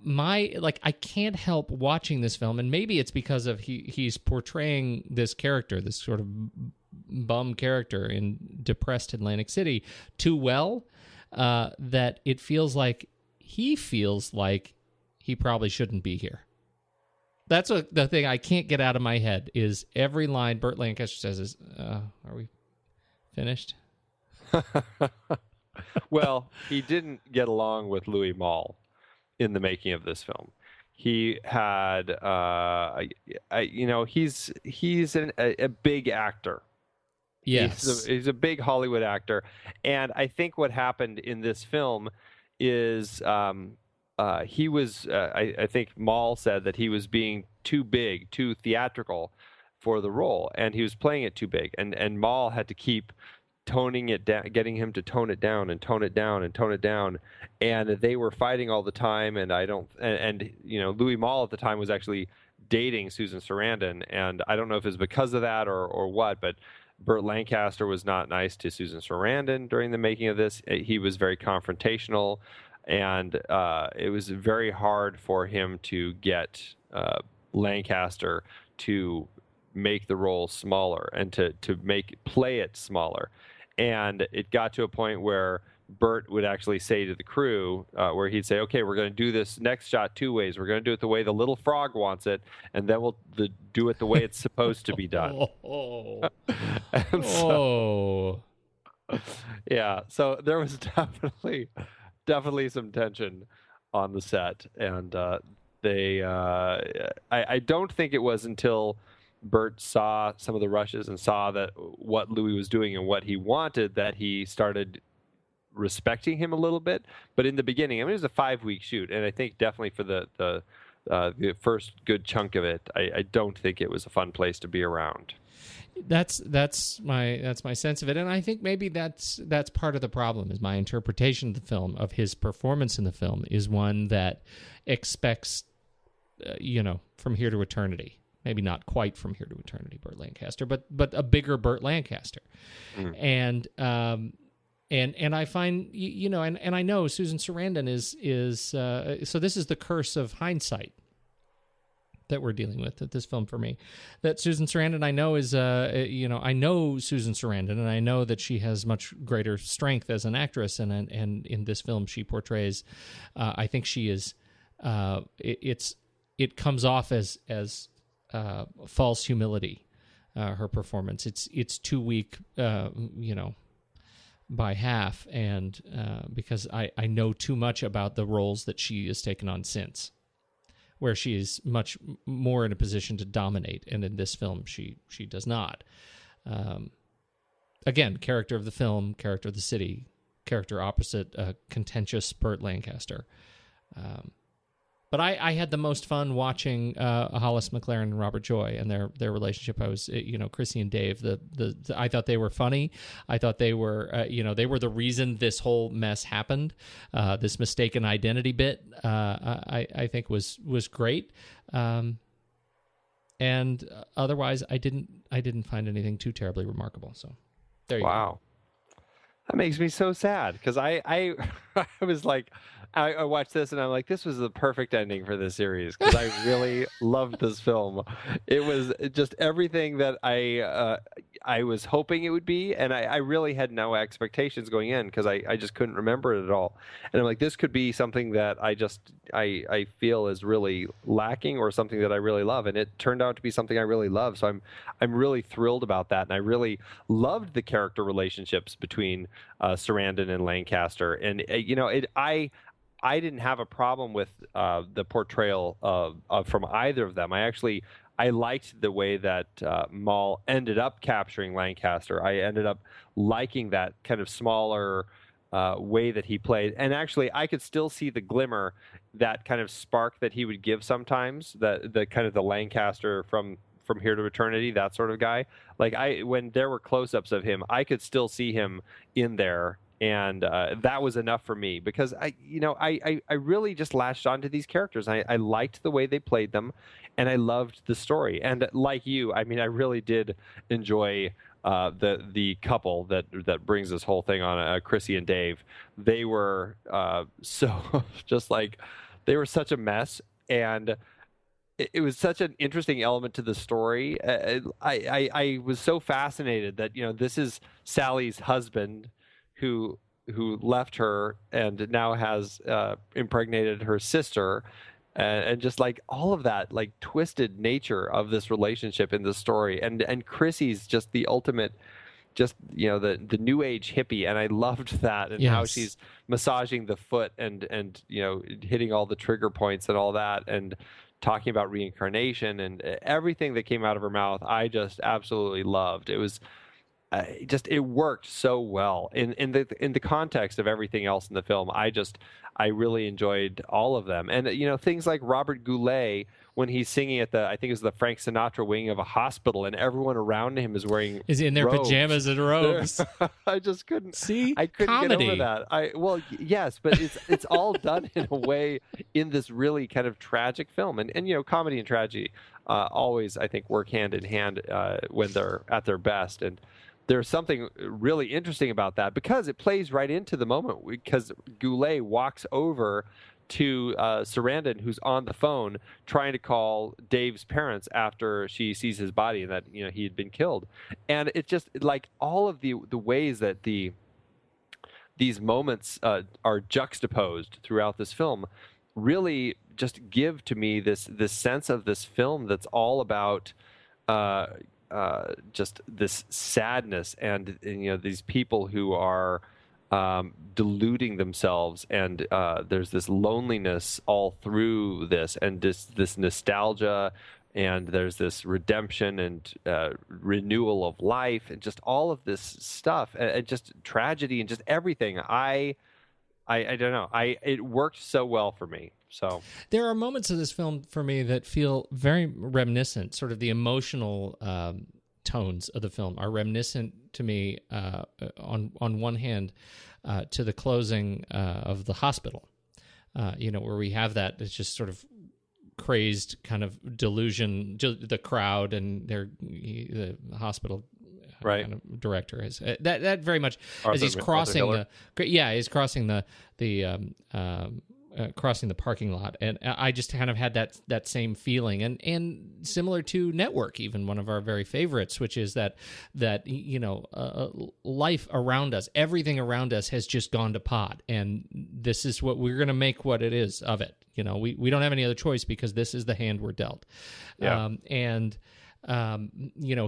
I can't help watching this film, and maybe it's because of he's portraying this character, this sort of bum character in depressed Atlantic City too well, that it feels like he probably shouldn't be here. That's the thing I can't get out of my head is every line Burt Lancaster says is, are we finished? Well, he didn't get along with Louis Malle in the making of this film. He had, he's a big actor. Yes. He's a big Hollywood actor. And I think what happened in this film is he was, I think Malle said that he was being too big, too theatrical for the role, and he was playing it too big. And Malle had to keep toning it down, getting him to tone it down and tone it down and tone it down. And they were fighting all the time. And Louis Malle at the time was actually dating Susan Sarandon. And I don't know if it's because of that or what, but Burt Lancaster was not nice to Susan Sarandon during the making of this. He was very confrontational, and it was very hard for him to get Lancaster to make the role smaller and to play it smaller. And it got to a point where Burt would actually say to the crew, where he'd say, okay, we're going to do this next shot 2 ways. We're going to do it the way the little frog wants it, and then we'll do it the way it's supposed to be done. Yeah, so there was definitely some tension on the set. And I don't think it was until Burt saw some of the rushes and saw that what Louis was doing and what he wanted that he started respecting him a little bit. But in the beginning, I mean, it was a 5-week shoot, and I think definitely for the first good chunk of it, I don't think it was a fun place to be around. That's my sense of it, and I think maybe that's part of the problem. Is my interpretation of the film, of his performance in the film, is one that expects, From Here to Eternity. Maybe not quite From Here to Eternity, Burt Lancaster, but a bigger Burt Lancaster. And I find, and I know Susan Sarandon is so this is the curse of hindsight that we're dealing with at this film for me. That Susan Sarandon, I know is, I know Susan Sarandon, and I know that she has much greater strength as an actress, and in this film she portrays, I think she is, it comes off as false humility, her performance. It's too weak, by half, and because I know too much about the roles that she has taken on since, where she is much more in a position to dominate, and in this film she does not. Again, character of the film, character of the city, character opposite contentious Burt Lancaster. But I had the most fun watching Hollis McLaren and Robert Joy and their relationship. I was, Chrissy and Dave. I thought they were funny. I thought they were, they were the reason this whole mess happened. This mistaken identity bit, I think was great. And otherwise, I didn't find anything too terribly remarkable. So there you go. Wow, that makes me so sad because I was like. I watched this and I'm like, this was the perfect ending for this series because I really loved this film. It was just everything that I was hoping it would be, and I really had no expectations going in because I just couldn't remember it at all. And I'm like, this could be something that I feel is really lacking or something that I really love, and it turned out to be something I really love. So I'm really thrilled about that, and I really loved the character relationships between Sarandon and Lancaster, and I didn't have a problem with the portrayal from either of them. I liked the way that Malle ended up capturing Lancaster. I ended up liking that kind of smaller way that he played. And actually, I could still see the glimmer, that kind of spark that he would give sometimes, the kind of the Lancaster from Here to Eternity, that sort of guy. Like when there were close-ups of him, I could still see him in there And that was enough for me because I really just latched onto these characters. I liked the way they played them, and I loved the story. And like you, I mean, I really did enjoy the couple that brings this whole thing on, Chrissy and Dave. They were so just like, they were such a mess, and it was such an interesting element to the story. I was so fascinated that this is Sally's husband who left her and now has impregnated her sister, and just like all of that like twisted nature of this relationship in the story, and Chrissy's just the ultimate, just the new age hippie, and I loved that, and how she's massaging the foot and hitting all the trigger points and all that, and talking about reincarnation and everything that came out of her mouth. I just absolutely loved. It was it worked so well in the context of everything else in the film. I really enjoyed all of them, and things like Robert Goulet when he's singing at I think it was the Frank Sinatra wing of a hospital, and everyone around him is wearing in their robes. Pajamas and robes. I just couldn't see. I couldn't comedy. get over that. Yes, but it's all done in a way in this really kind of tragic film, and comedy and tragedy always, I think, work hand in hand when they're at their best. And there's something really interesting about that because it plays right into the moment, because Goulet walks over to Sarandon, who's on the phone trying to call Dave's parents after she sees his body and that he had been killed. And it's just like all of the ways that these moments are juxtaposed throughout this film really just give to me this sense of this film that's all about just this sadness and these people who are deluding themselves, and there's this loneliness all through this, and this nostalgia, and there's this redemption and renewal of life, and just all of this stuff, and just tragedy, and just everything. I don't know. It worked so well for me. So there are moments of this film for me that feel very reminiscent. Sort of the emotional tones of the film are reminiscent to me. On one hand, to the closing of the hospital, where we have that. It's just sort of crazed kind of delusion. The crowd and the hospital. Right. Kind of director is that very much Arthur, as he's crossing he's crossing the parking lot, and I just kind of had that same feeling, and similar to Network, even one of our very favorites, which is that life around us, everything around us has just gone to pot, and this is what we're going to make what it is of it. We don't have any other choice because this is the hand we're dealt. Yeah.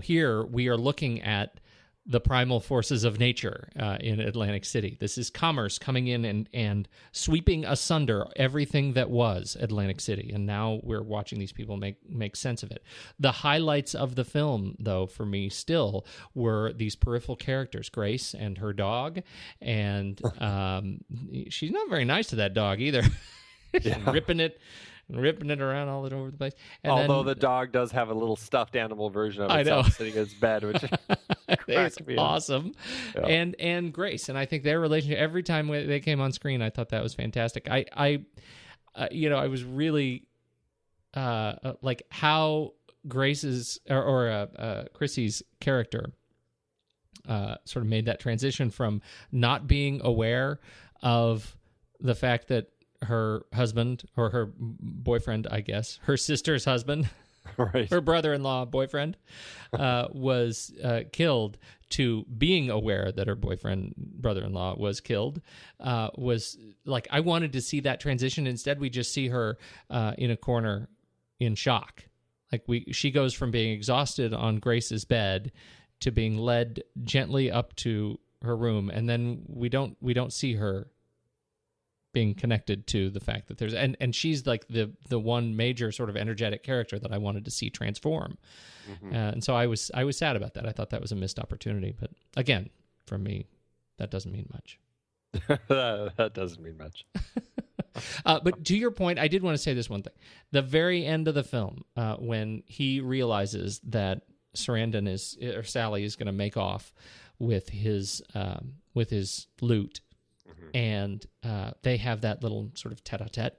Here we are looking at the primal forces of nature in Atlantic City. This is commerce coming in and sweeping asunder everything that was Atlantic City, and now we're watching these people make sense of it. The highlights of the film, though, for me still were these peripheral characters, Grace and her dog, and she's not very nice to that dog either. ripping it around all over the place. And although the dog does have a little stuffed animal version of itself sitting in its bed, which it's awesome. Yeah. And Grace, and I think their relationship, every time they came on screen, I thought that was fantastic. I was really like how Grace's or Chrissy's character sort of made that transition from not being aware of the fact that her husband or her boyfriend, I guess, her sister's husband, right. her brother-in-law boyfriend, was killed, to being aware that her brother-in-law was killed, was like, I wanted to see that transition. Instead, we just see her in a corner in shock. Like she goes from being exhausted on Grace's bed to being led gently up to her room, and then we don't see her being connected to the fact that there's and she's like the one major sort of energetic character that I wanted to see transform. Mm-hmm. And so I was sad about that. I thought that was a missed opportunity, but again, for me, that doesn't mean much. That doesn't mean much. But to your point, I did want to say this one thing. The very end of the film, when he realizes that Sarandon Sally is going to make off with his with his lute, and they have that little sort of tete-a-tete.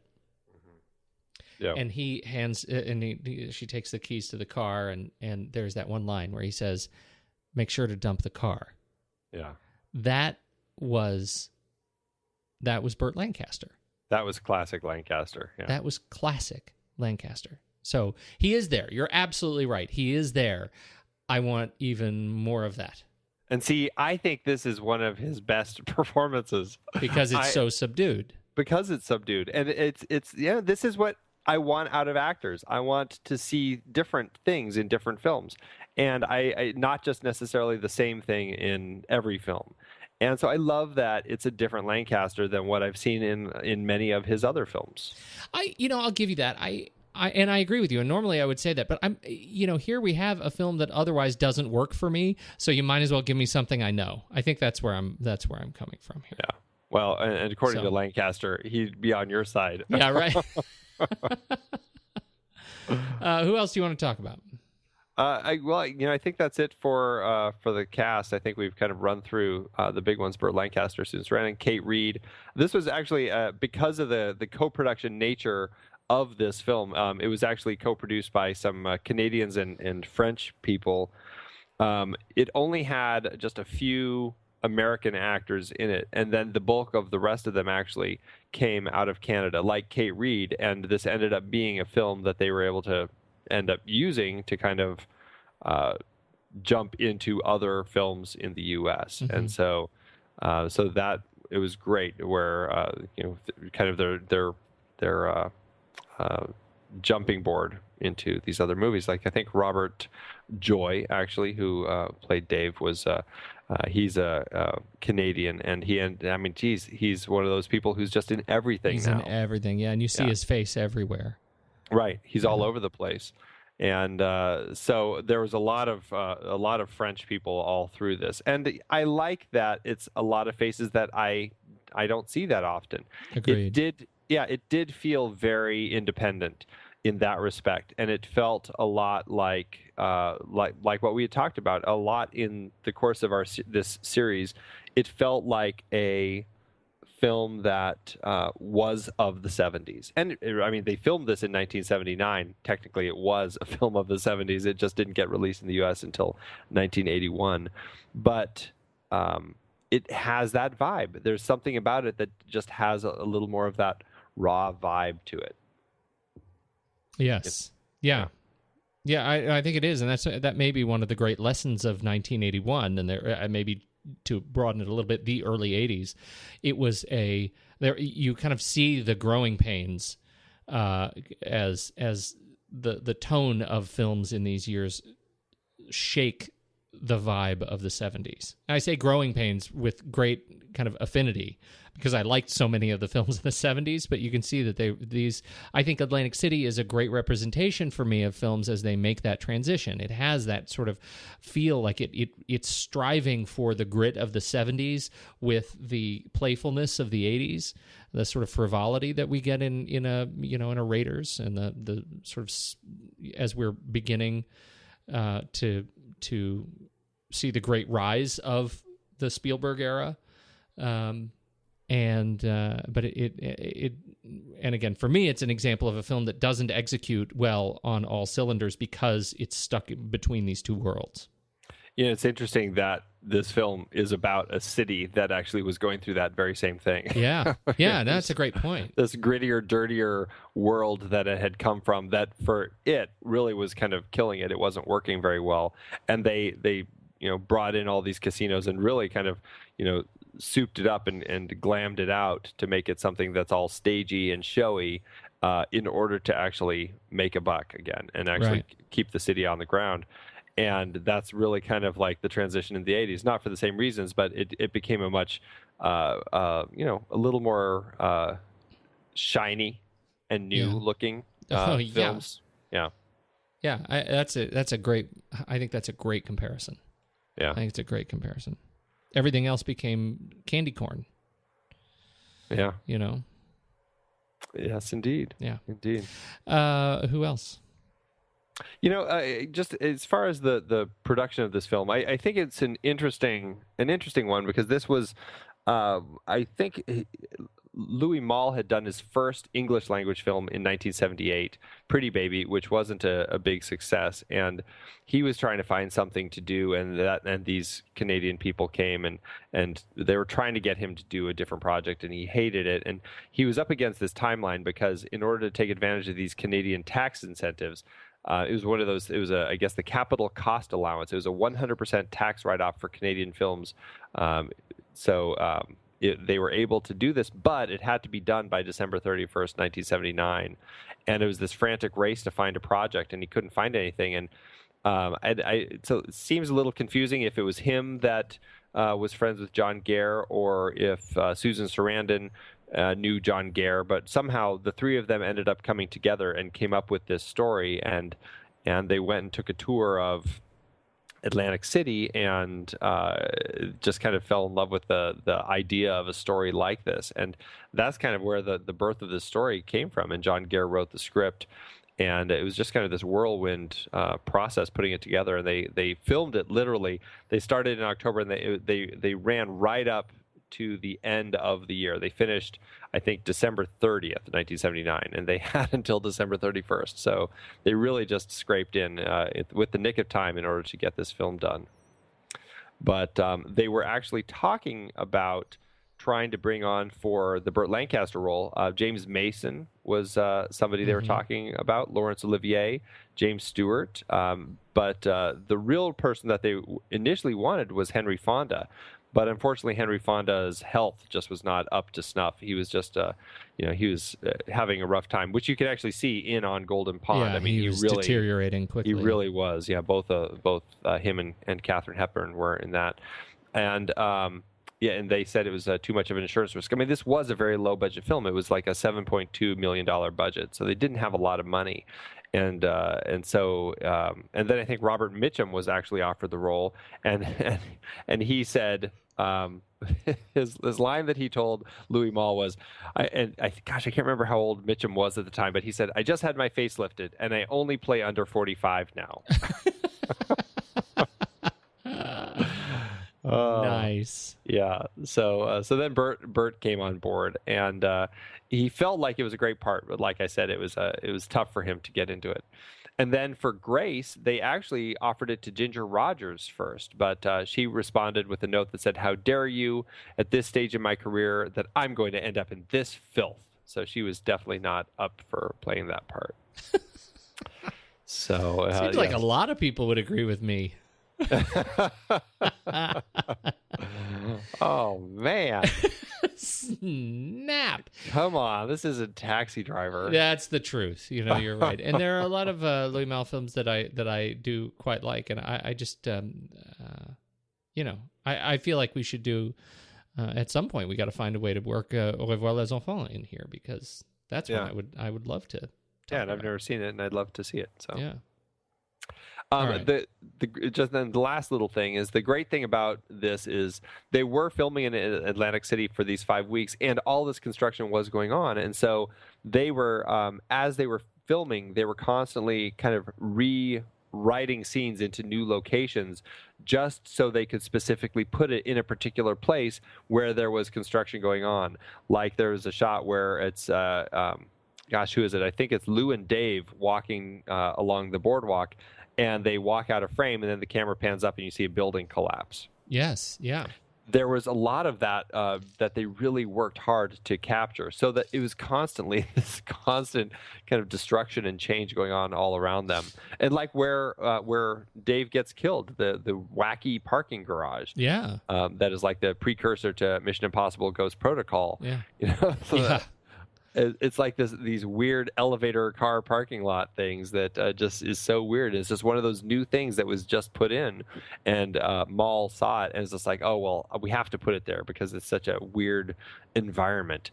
Yeah. And he hands, she takes the keys to the car, and there's that one line where he says, "Make sure to dump the car." Yeah. That was Burt Lancaster. That was classic Lancaster. Yeah. That was classic Lancaster. So he is there. You're absolutely right. He is there. I want even more of that. And see, I think this is one of his best performances because it's so subdued. Because it's subdued, and it's this is what I want out of actors. I want to see different things in different films, and I not just necessarily the same thing in every film. And so I love that it's a different Lancaster than what I've seen in many of his other films. I'll give you that. I agree with you. And normally I would say that, but here we have a film that otherwise doesn't work for me. So you might as well give me something I know. I think that's where I'm coming from here. Yeah. Well, and according to Lancaster, he'd be on your side. Yeah. Right. Who else do you want to talk about? I think that's it for the cast. I think we've kind of run through the big ones: Burt Lancaster, Susan Sarandon, Kate Reed. This was actually because of the co-production nature of this film. It was actually co-produced by some Canadians and French people. It only had just a few American actors in it, and then the bulk of the rest of them actually came out of Canada, like Kate Reed. And this ended up being a film that they were able to end up using to kind of jump into other films in the U.S. Mm-hmm. And so that it was great, where kind of their jumping board into these other movies. Like I think Robert Joy, actually, who played Dave, was he's a Canadian, and he's one of those people who's just in everything. He's in everything, yeah, and you see his face everywhere. Right, he's all over the place, and so there was a lot of French people all through this, and I like that it's a lot of faces that I don't see that often. Agreed. It did feel very independent in that respect, and it felt a lot like what we had talked about a lot in the course of this series. It felt like a film that was of the 70s. And I mean, they filmed this in 1979. Technically, it was a film of the 70s. It just didn't get released in the U.S. until 1981. But it has that vibe. There's something about it that just has a little more of that raw vibe to it. Yes. Yeah. I think it is, and that may be one of the great lessons of 1981, and there maybe to broaden it a little bit, the early 80s. It was you kind of see the growing pains as the tone of films in these years shake the vibe of the 70s. And I say growing pains with great kind of affinity, because I liked so many of the films in the 70s, but you can see that I think Atlantic City is a great representation for me of films as they make that transition. It has that sort of feel like it's striving for the grit of the 70s with the playfulness of the 80s, the sort of frivolity that we get in a Raiders, and the sort of, as we're beginning to see the great rise of the Spielberg era. But it and again, for me, it's an example of a film that doesn't execute well on all cylinders because it's stuck between these two worlds. Yeah, it's interesting that this film is about a city that actually was going through that very same thing. Yeah, that's a great point. This grittier, dirtier world that it had come from, that for it really was kind of killing it. It wasn't working very well, and they brought in all these casinos and really kind of souped it up and glammed it out to make it something that's all stagey and showy, in order to actually make a buck again and actually keep the city on the ground. And that's really kind of like the transition in the 80s, not for the same reasons, but it became a much, a little more shiny and new looking films. Yeah. I think that's a great comparison. Yeah, I think it's a great comparison. Everything else became candy corn. Yeah. Yes, indeed. Yeah. Indeed. Who else? Just as far as the production of this film, I think it's an interesting one, because this was, I think Louis Malle had done his first English language film in 1978, Pretty Baby, which wasn't a big success, and he was trying to find something to do, and these Canadian people came and they were trying to get him to do a different project, and he hated it, and he was up against this timeline because in order to take advantage of these Canadian tax incentives, it was one of those. It was I guess the capital cost allowance. It was a 100% tax write-off for Canadian films. They were able to do this, but it had to be done by December 31st, 1979. And it was this frantic race to find a project, and he couldn't find anything. And so it seems a little confusing if it was him that was friends with John Gare, or if Susan Sarandon knew John Gare. But somehow the three of them ended up coming together and came up with this story. And they went and took a tour of Atlantic City and just kind of fell in love with the idea of a story like this. And that's kind of where the birth of this story came from. And John Gare wrote the script, and it was just kind of this whirlwind process putting it together. And they filmed it literally. They started in October, and they ran right up to the end of the year. They finished, I think, December 30th, 1979, and they had until December 31st. So they really just scraped in with the nick of time in order to get this film done. But they were actually talking about trying to bring on for the Burt Lancaster role. James Mason was somebody they were talking about, Laurence Olivier, James Stewart. But the real person that they initially wanted was Henry Fonda. But unfortunately, Henry Fonda's health just was not up to snuff. He was just, he was having a rough time, which you can actually see in On Golden Pond. Yeah, I mean, he was really deteriorating quickly. He really was. Yeah, both him and Katharine Hepburn were in that, and and they said it was too much of an insurance risk. I mean, this was a very low budget film. It was like a $7.2 million budget, so they didn't have a lot of money. And then I think Robert Mitchum was actually offered the role, and he said his line that he told Louis Malle was, I can't remember how old Mitchum was at the time, but he said, "I just had my face lifted, and I only play under 45 now." Nice. Yeah. So then Burt came on board, and he felt like it was a great part, but like I said, it was tough for him to get into it. And then for Grace, they actually offered it to Ginger Rogers first, but she responded with a note that said, "How dare you at this stage in my career that I'm going to end up in this filth." So she was definitely not up for playing that part. So seems like a lot of people would agree with me. Oh man. Snap. Come on, this is a Taxi Driver. That's the truth. You're right. And there are a lot of Louis Malle films that I do quite like, and I just I feel like we should do at some point we got to find a way to work Au revoir les enfants in here, because that's one I would love to. Yeah, and I've never seen it, and I'd love to see it. So yeah. Right. Just then the last little thing is, the great thing about this is they were filming in Atlantic City for these 5 weeks, and all this construction was going on, and so they were as they were filming, they were constantly kind of rewriting scenes into new locations, just so they could specifically put it in a particular place where there was construction going on. Like there was a shot where it's who is it? I think it's Lou and Dave walking along the boardwalk, and they walk out of frame, and then the camera pans up and you see a building collapse. Yes, yeah. There was a lot of that that they really worked hard to capture, so that it was constantly this constant kind of destruction and change going on all around them. And like where Dave gets killed, the wacky parking garage. Yeah. That is like the precursor to Mission Impossible Ghost Protocol. Yeah. So it's like these weird elevator car parking lot things that just is so weird. It's just one of those new things that was just put in, and Malle saw it and it's just like, oh well, we have to put it there because it's such a weird environment.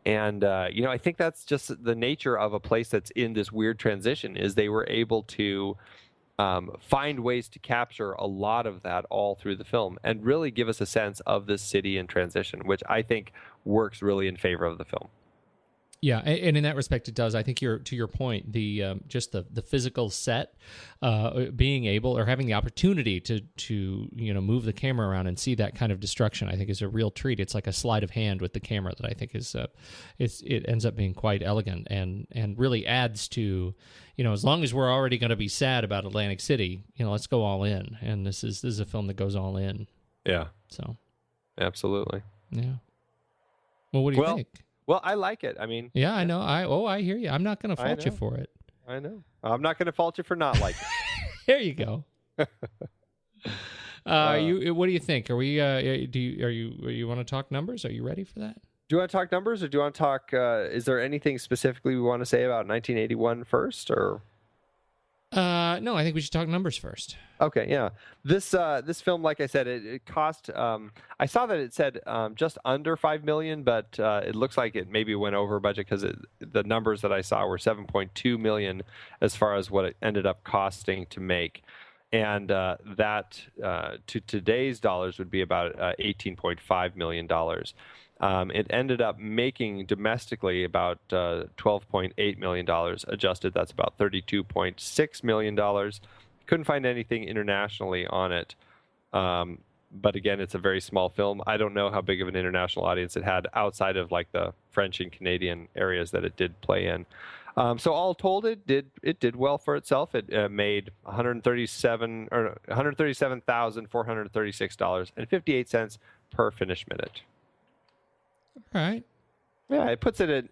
And I think that's just the nature of a place that's in this weird transition, is they were able to find ways to capture a lot of that all through the film and really give us a sense of this city in transition, which I think works really in favor of the film. Yeah, and in that respect, it does. I think to your point, the just the physical set, being able or having the opportunity to move the camera around and see that kind of destruction, I think is a real treat. It's like a sleight of hand with the camera that I think is it ends up being quite elegant and really adds to, as long as we're already going to be sad about Atlantic City, let's go all in. And this is a film that goes all in. Yeah. So. Absolutely. Yeah. Well, what do you think? Well, I like it. I mean, yeah, I know. I hear you. I'm not going to fault you for it. I know. I'm not going to fault you for not liking it. There you go. What do you think? Are we? You want to talk numbers? Are you ready for that? Do you want to talk numbers, or do you want to talk? Is there anything specifically we want to say about 1981 first, or? No, I think we should talk numbers first. Okay, yeah. This film, like I said, it cost. I saw that it said just under $5 million, but it looks like it maybe went over budget because the numbers that I saw were $7.2 million as far as what it ended up costing to make, and that to today's dollars would be about $18.5 million. It ended up making domestically about $12.8 million adjusted. That's about $32.6 million. Couldn't find anything internationally on it. But again, it's a very small film. I don't know how big of an international audience it had outside of like the French and Canadian areas that it did play in. So all told, it did well for itself. It made $137,436.58 per finished minute. All right. Yeah, it puts it at,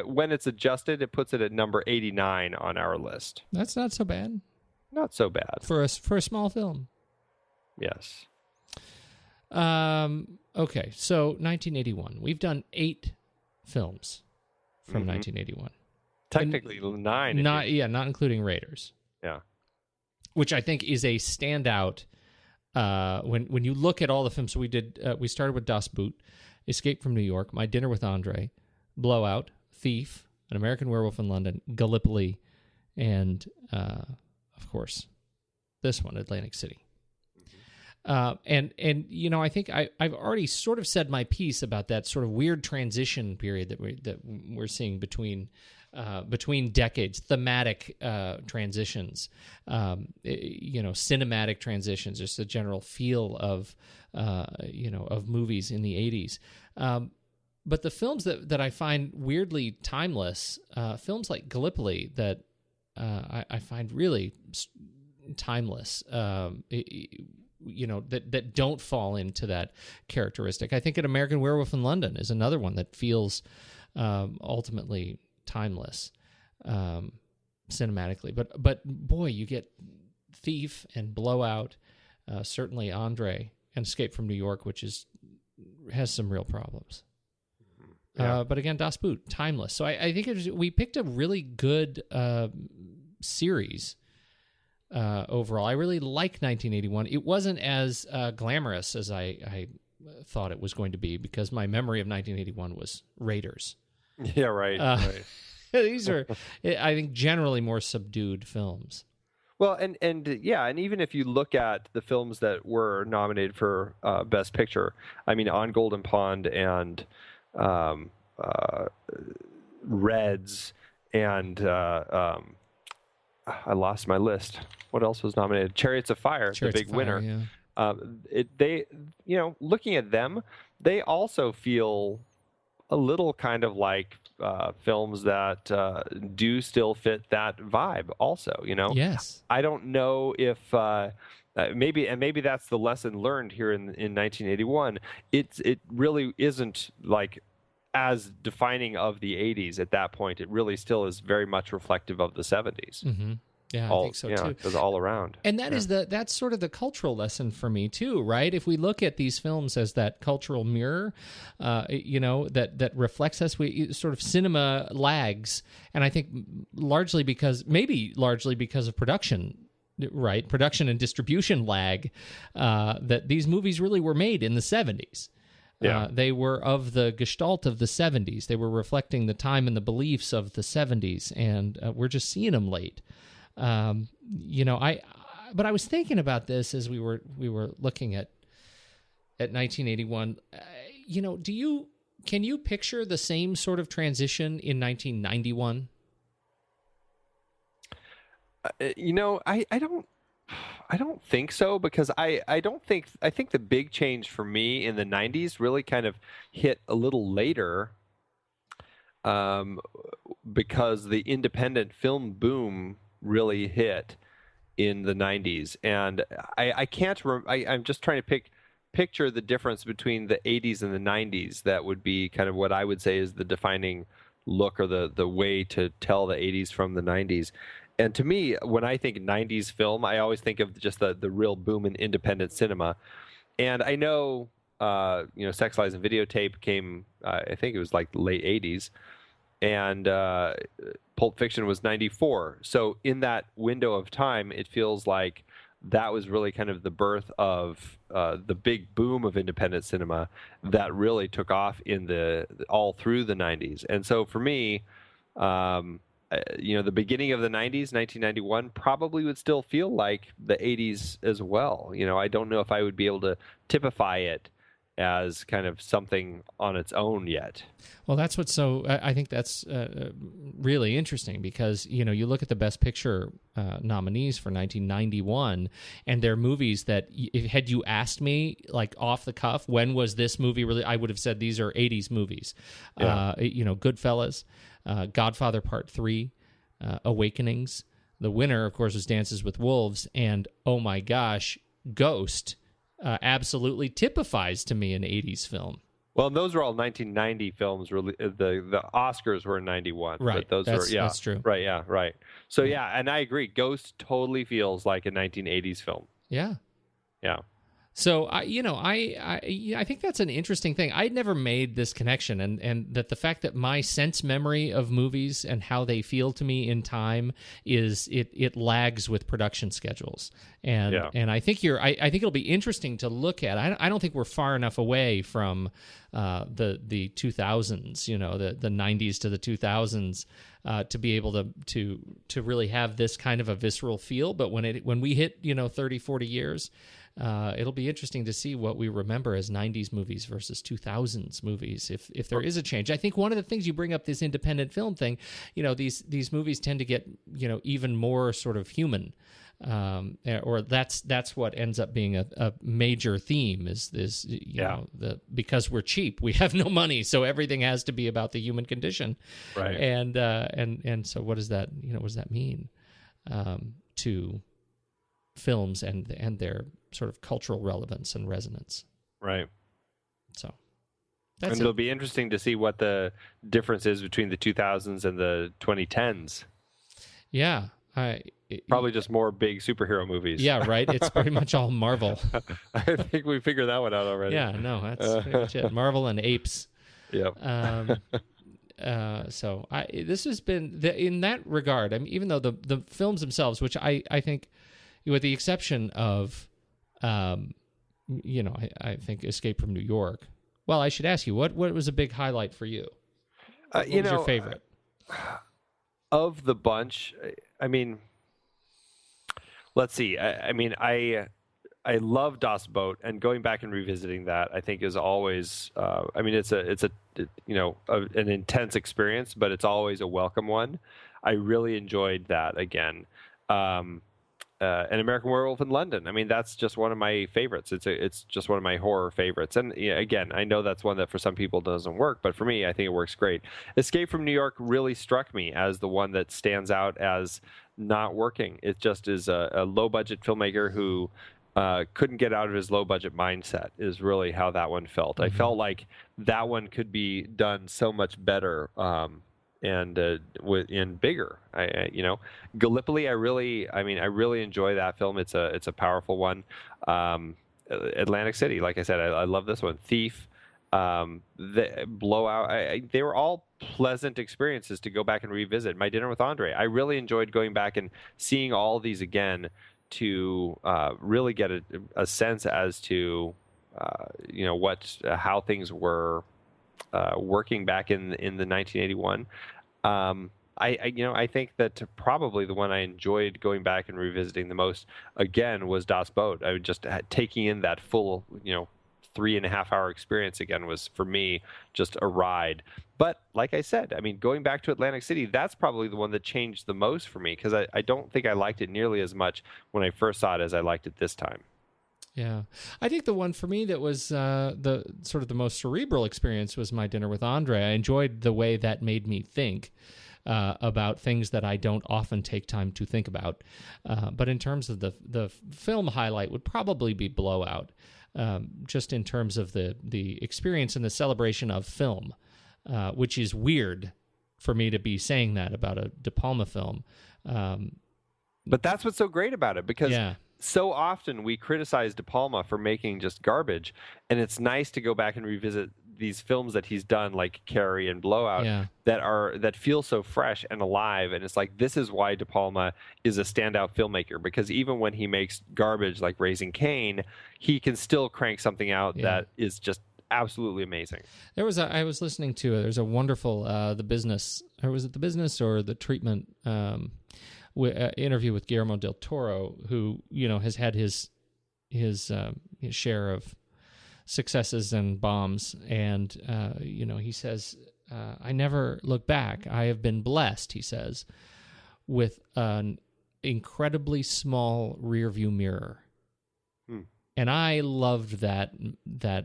when it's adjusted, it puts it at number 89 on our list. That's not so bad. Not so bad. For a small film. Yes. Okay, so 1981. We've done 8 films from 1981. Technically 9. Not including Raiders. Yeah. Which I think is a standout. When you look at all the films, so we did. We started with Das Boot, Escape from New York, My Dinner with Andre, Blowout, Thief, An American Werewolf in London, Gallipoli, and of course, this one, Atlantic City. And I think I've already sort of said my piece about that sort of weird transition period that we're seeing between decades, thematic transitions, cinematic transitions, just the general feel of movies in the 80s. But the films that I find weirdly timeless, films like Gallipoli that I find really timeless, that don't fall into that characteristic. I think An American Werewolf in London is another one that feels ultimately timeless cinematically. But boy, you get Thief and Blowout, certainly Andre, and Escape from New York, which has some real problems. Yeah. But again, Das Boot, timeless. So I think we picked a really good series overall. I really like 1981. It wasn't as glamorous as I thought it was going to be because my memory of 1981 was Raiders. Yeah, right. Right. These are, I think, generally more subdued films. Well, and even if you look at the films that were nominated for Best Picture, I mean, On Golden Pond and Reds and I lost my list. What else was nominated? Chariots of Fire, the big winner. Yeah. Looking at them, they also feel a little kind of like films that do still fit that vibe also, Yes. I don't know if maybe that's the lesson learned here in 1981. It really isn't like as defining of the 80s at that point. It really still is very much reflective of the 70s. Mm-hmm. Yeah, I think so too. It was all around. And that's sort of the cultural lesson for me too, right? If we look at these films as that cultural mirror, that reflects us, sort of cinema lags, and I think largely because of production. Right, production and distribution lag, that these movies really were made in the 70s. Yeah. They were of the gestalt of the 70s. They were reflecting the time and the beliefs of the 70s, and we're just seeing them late. But I was thinking about this as we were looking at 1981. Do Can you picture the same sort of transition in 1991? I don't think so, because I think the big change for me in the 90s really kind of hit a little later, because the independent film boom really hit in the 90s. And I'm just trying to picture the difference between the 80s and the 90s. That would be kind of what I would say is the defining look, or the way to tell the 80s from the 90s. And to me, when I think 90s film, I always think of just the real boom in independent cinema. And I know, Sex, Lies, and Videotape came, I think it was like late 80s. And Pulp Fiction was 94. So in that window of time, it feels like that was really kind of the birth of the big boom of independent cinema that really took off all through the 90s. And so for me, the beginning of the 90s, 1991, probably would still feel like the 80s as well. I don't know if I would be able to typify it as kind of something on its own yet. Well, that's what's so. I think that's really interesting, because you look at the Best Picture nominees for 1991, and they're movies that, had you asked me like off the cuff, when was this movie really, I would have said these are 80s movies. Yeah. Goodfellas, Godfather Part 3, Awakenings. The winner, of course, was Dances with Wolves, and oh my gosh, Ghost. Absolutely typifies to me an 80s film. Well, those were all 1990 films. The Oscars were in 91. Right. But that's true. Right. Yeah. Right. So and I agree. Ghost totally feels like a 1980s film. Yeah. Yeah. So I think that's an interesting thing. I'd never made this connection, and that the fact that my sense memory of movies and how they feel to me in time is it lags with production schedules, and I think I think it'll be interesting to look at. I don't think we're far enough away from the 2000s, the 90s to the 2000s. To be able to really have this kind of a visceral feel, but when we hit 30, 40 years, it'll be interesting to see what we remember as 90s movies versus 2000s movies, if there is a change. I think one of the things you bring up, this independent film thing, these movies tend to get even more sort of human, or that's what ends up being a major theme is this, because we're cheap, we have no money, so everything has to be about the human condition, right? And so what does that mean to films and their sort of cultural relevance and resonance, right? So it'll be interesting to see what the difference is between the 2000s and the 2010s. Yeah. Probably just more big superhero movies. Yeah, right. It's pretty much all Marvel. I think we figured that one out already. Yeah, no, that's pretty much it. Marvel and apes. Yep. So this has been in that regard. I mean, even though the films themselves, which I think, with the exception of, I think Escape from New York. Well, I should ask you, what was a big highlight for you? What was your favorite? Of the bunch, I mean, let's see. I love Das Boot, and going back and revisiting that, I think is always. It's an intense experience, but it's always a welcome one. I really enjoyed that again. An American Werewolf in London. I mean, that's just one of my favorites. It's just one of my horror favorites. And again, I know that's one that for some people doesn't work, but for me, I think it works great. Escape from New York really struck me as the one that stands out as not working. It just is a low-budget filmmaker who couldn't get out of his low-budget mindset is really how that one felt. Mm-hmm. I felt like that one could be done so much better. And bigger, Gallipoli. I really enjoy that film. It's a powerful one. Atlantic City, like I said, I love this one. Thief, the Blowout. They were all pleasant experiences to go back and revisit. My Dinner with Andre. I really enjoyed going back and seeing all of these again to really get a sense as to how things were working back in the 1981. I think that probably the one I enjoyed going back and revisiting the most again was Das Boot. I was just taking in that full 3.5-hour experience again was, for me, just a ride. But like I said, I mean, going back to Atlantic City, that's probably the one that changed the most for me, because I don't think I liked it nearly as much when I first saw it as I liked it this time. Yeah. I think the one for me that was the sort of the most cerebral experience was My Dinner with Andre. I enjoyed the way that made me think about things that I don't often take time to think about. But in terms of the film highlight would probably be Blowout, just in terms of the experience and the celebration of film, which is weird for me to be saying that about a De Palma film. But that's what's so great about it, because so often we criticize De Palma for making just garbage, and it's nice to go back and revisit these films that he's done, like Carrie and Blowout, that feel so fresh and alive. And it's like, this is why De Palma is a standout filmmaker, because even when he makes garbage like Raising Cain, he can still crank something out that is just absolutely amazing. I was listening to there's a wonderful The Business, or was it The Business or The Treatment, interview with Guillermo del Toro, who has had his share of successes and bombs, and he says, I never look back. I have been blessed, he says, with an incredibly small rear view mirror. And I loved that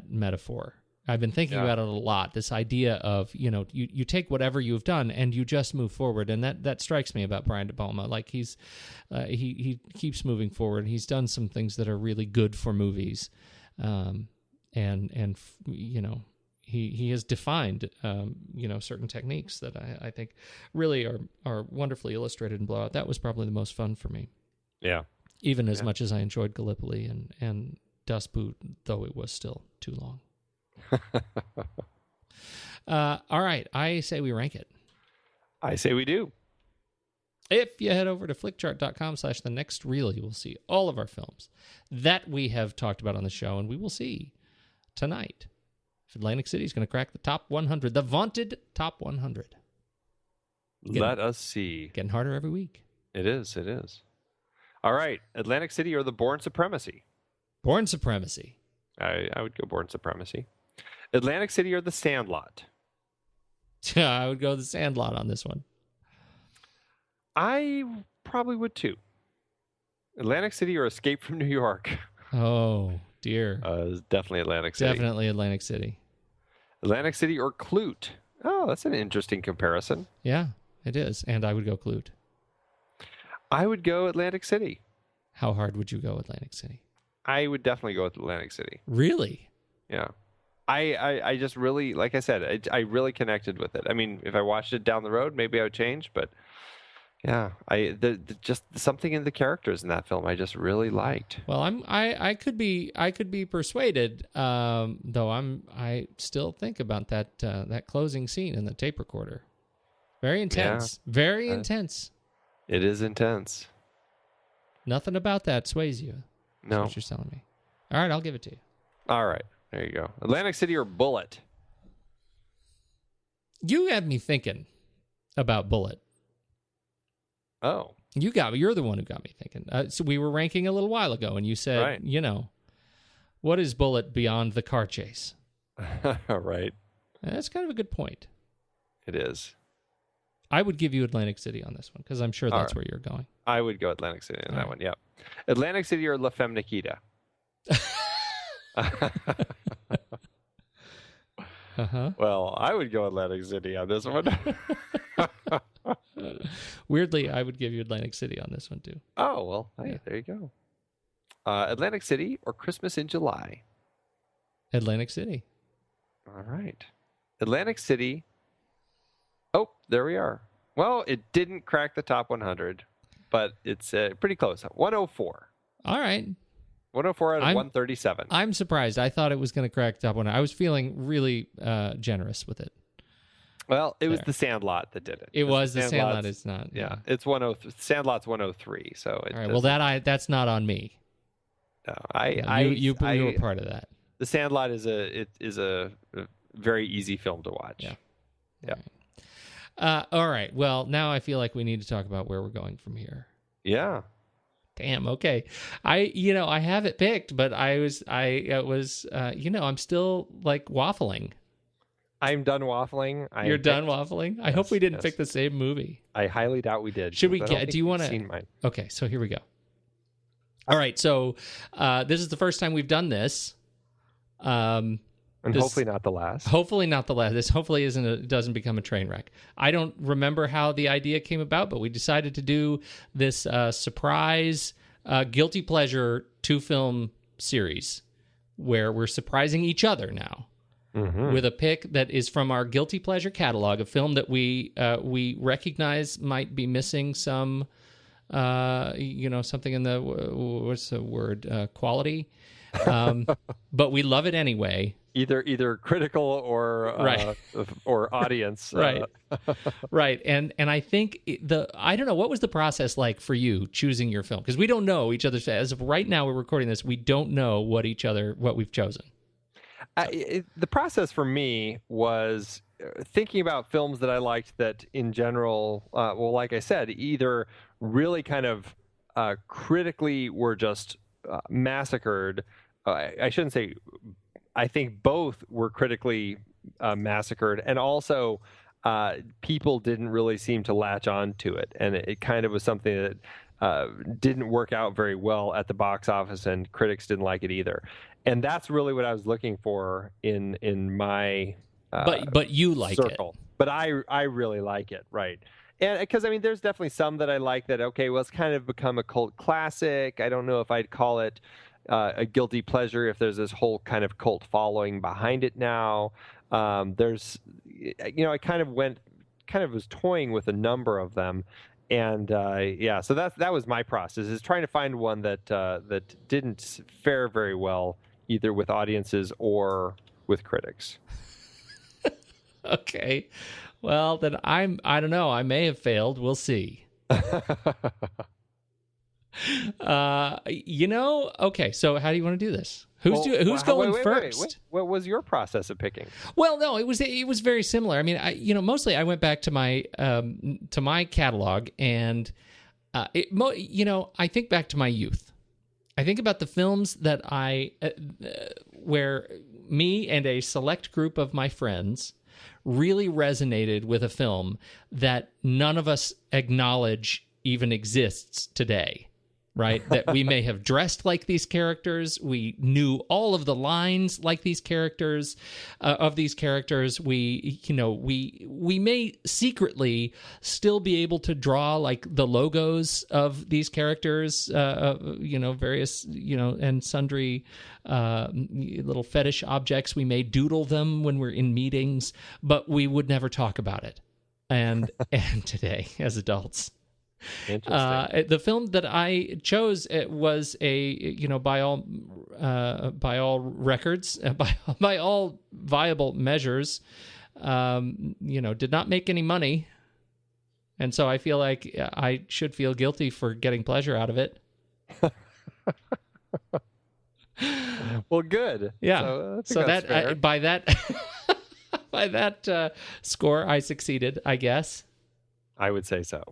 metaphor. I've been thinking about it a lot, this idea of, you take whatever you've done and you just move forward. And that strikes me about Brian De Palma. Like he keeps moving forward. He's done some things that are really good for movies. He has defined, certain techniques that I think really are wonderfully illustrated in Blowout. That was probably the most fun for me. Yeah. Even as much as I enjoyed Gallipoli and Das Boot, though it was still too long. All right, I say we rank it. I say we do. If you head over to flickchart.com/thenextreel, you will see all of our films that we have talked about on the show, and we will see tonight if Atlantic City is going to crack the top 100, the vaunted top 100. Let us see. Getting harder every week. It is. All right, Atlantic City or The Bourne Supremacy? Bourne Supremacy. I would go Bourne Supremacy. Atlantic City or The Sandlot? I would go The Sandlot on this one. I probably would too. Atlantic City or Escape from New York? Oh, dear. Definitely Atlantic City. Definitely Atlantic City. Atlantic City or Clute? Oh, that's an interesting comparison. Yeah, it is. And I would go Clute. I would go Atlantic City. How hard would you go Atlantic City? I would definitely go with Atlantic City. Really? Yeah. I just really, like I said, I really connected with it. I mean, if I watched it down the road, maybe I would change, but yeah, just something in the characters in that film I just really liked. Well, I could be persuaded, though I still think about that closing scene in the tape recorder. Very intense. Yeah. Very intense. It is intense. Nothing about that sways you. That's no. what you're telling me. All right, I'll give it to you. All right. There you go. Atlantic City or Bullet? You had me thinking about Bullet. Oh. You're the one who got me thinking. So we were ranking a little while ago, and you said, what is Bullet beyond the car chase? Right. That's kind of a good point. It is. I would give you Atlantic City on this one, because I'm sure that's where you're going. I would go Atlantic City on that one, yep. Atlantic City or La Femme Nikita? Well, I would go Atlantic City on this one. Weirdly, I would give you Atlantic City on this one, too. Oh, well, hey, there you go. Atlantic City or Christmas in July? Atlantic City. All right. Atlantic City. Oh, there we are. Well, it didn't crack the top 100, but it's pretty close. 104. All right. 104 out of 137. I'm surprised. I thought it was going to crack top 100. I was feeling really generous with it. Well, it was The Sandlot that did it. It was The Sandlot. It's not. Yeah, it's 103. Sandlot's 103. So all right. Well, that's not on me. No, you were part of that. The Sandlot is a very easy film to watch. Yeah. Yeah. All right. Well, now I feel like we need to talk about where we're going from here. Yeah. Damn. Okay. I have it picked, but I'm still like waffling. I'm done waffling. You're done waffling? I hope we didn't pick the same movie. I highly doubt we did. Should we get, do you want to? Seen mine. Okay. So here we go. All right. So, this is the first time we've done this. And hopefully not the last. Hopefully not the last. This hopefully doesn't become a train wreck. I don't remember how the idea came about, but we decided to do this surprise guilty pleasure 2-film series where we're surprising each other now with a pick that is from our guilty pleasure catalog, a film that we recognize might be missing some, something in the what's the word, quality. But we love it anyway. Either critical or right. or audience. Right. Right. And I think I don't know, what was the process like for you choosing your film? Because we don't know each other's, as of right now we're recording this, we don't know what we've chosen. The process for me was thinking about films that I liked that in general, like I said, either really kind of critically were just massacred. I shouldn't say, I think both were critically massacred, and also people didn't really seem to latch on to it, and it kind of was something that didn't work out very well at the box office, and critics didn't like it either. And that's really what I was looking for in my but you like circle. it. But I really like it, right? And because I mean, there's definitely some that I like that. Okay, well, it's kind of become a cult classic. I don't know if I'd call it a guilty pleasure if there's this whole kind of cult following behind it now. There's, I kind of was toying with a number of them, and so that was my process, is trying to find one that didn't fare very well either with audiences or with critics. Okay. Well, then I don't know. I may have failed. We'll see. Okay. So how do you want to do this? Who's going first? Wait. What was your process of picking? Well, no, it was very similar. I mean, mostly I went back to my catalog, and I think back to my youth. I think about the films that where me and a select group of my friends really resonated with a film that none of us acknowledge even exists today, right? That we may have dressed like these characters. We knew all of the lines like these characters, of these characters. We may secretly still be able to draw like the logos of these characters, various, and sundry little fetish objects. We may doodle them when we're in meetings, but we would never talk about it. And today, as adults. Interesting. The film that I chose, it was by all records, by all viable measures, did not make any money, and so I feel like I should feel guilty for getting pleasure out of it. Well, good. Yeah. So that by that score, I succeeded, I guess. I would say so.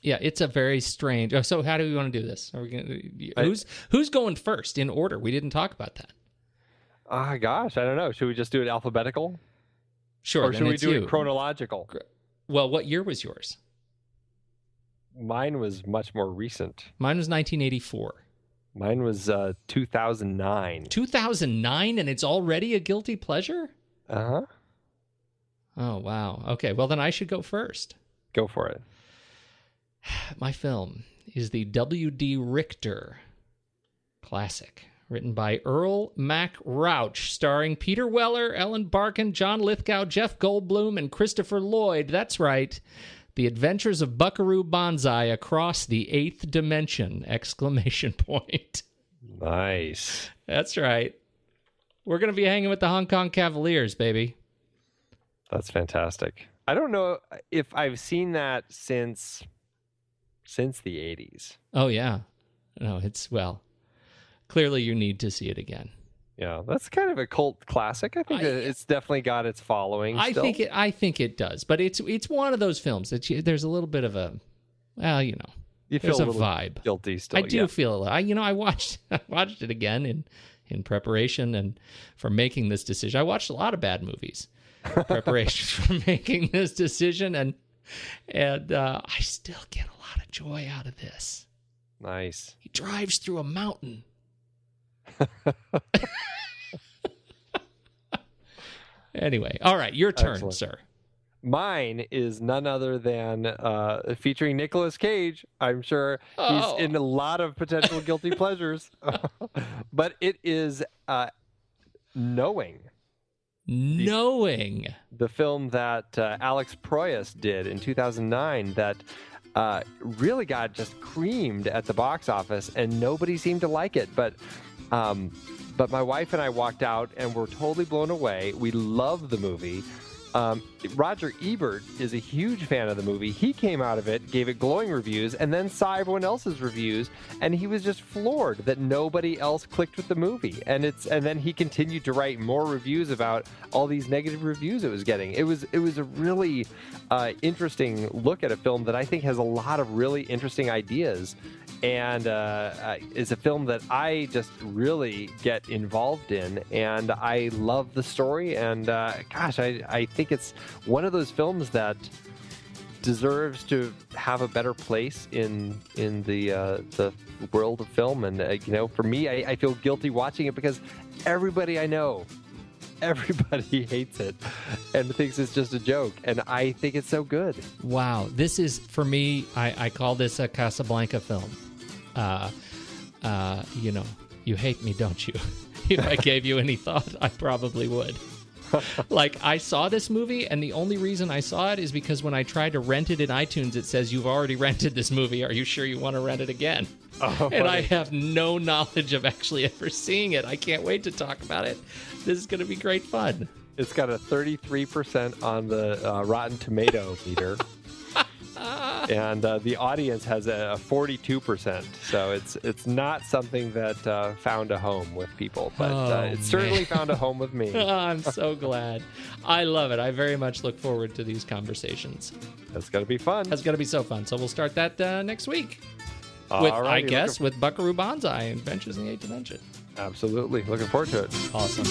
Yeah, it's a very strange. Oh, so how do we want to do this? Are we going who's going first in order? We didn't talk about that. Gosh, I don't know. Should we just do it alphabetical? Sure. Or should we do it chronological? Well, what year was yours? Mine was much more recent. Mine was 1984. Mine was 2009. 2009, and it's already a guilty pleasure? Uh-huh. Oh, wow. Okay, well, then I should go first. Go for it. My film is the W.D. Richter classic, written by Earl Mac Rauch, starring Peter Weller, Ellen Barkin, John Lithgow, Jeff Goldblum, and Christopher Lloyd. That's right. The Adventures of Buckaroo Banzai Across the Eighth Dimension! ! Nice. That's right. We're going to be hanging with the Hong Kong Cavaliers, baby. That's fantastic. I don't know if I've seen that since the 80s. Oh, yeah. No, clearly you need to see it again. Yeah, that's kind of a cult classic. I think it's definitely got its following. I think it does, but it's one of those films that there's a little bit of a, You feel There's a a little vibe. guilty still. I do yeah. feel. I watched it again in preparation and for making this decision. I watched a lot of bad movies in preparation for making this decision, and I still get a lot of joy out of this. Nice. He drives through a mountain. Anyway, all right, your turn, Excellent. sir. Mine is none other than featuring Nicolas Cage. I'm sure he's in a lot of potential guilty pleasures. But it is Knowing. Knowing. The film that Alex Proyas did in 2009 that really got just creamed at the box office, and nobody seemed to like it. But my wife and I walked out and were totally blown away. We love the movie. Roger Ebert is a huge fan of the movie. He came out of it, gave it glowing reviews, and then saw everyone else's reviews, and he was just floored that nobody else clicked with the movie. And then he continued to write more reviews about all these negative reviews it was getting. It was a really interesting look at a film that I think has a lot of really interesting ideas, and is a film that I just really get involved in, and I love the story, and gosh, I think it's one of those films that deserves to have a better place in the world of film. And for me, I feel guilty watching it because everybody I know, everybody hates it and thinks it's just a joke, and I think it's so good. Wow, this is, for me, I call this a Casablanca film. You hate me, don't you? If I gave you any thought, I probably would. Like, I saw this movie, and the only reason I saw it is because when I tried to rent it in iTunes, it says, you've already rented this movie. Are you sure you want to rent it again? Oh, and I have no knowledge of actually ever seeing it. I can't wait to talk about it. This is going to be great fun. It's got a 33% on the Rotten Tomato meter. And the audience has a 42%, so it's not something that found a home with people, but it certainly found a home with me. I'm so glad. I love it. I very much look forward to these conversations. That's going to be fun. That's going to be so fun. So we'll start that next week. Alrighty, With Buckaroo Banzai and Adventures in the Eighth Dimension. Absolutely. Looking forward to it. Awesome.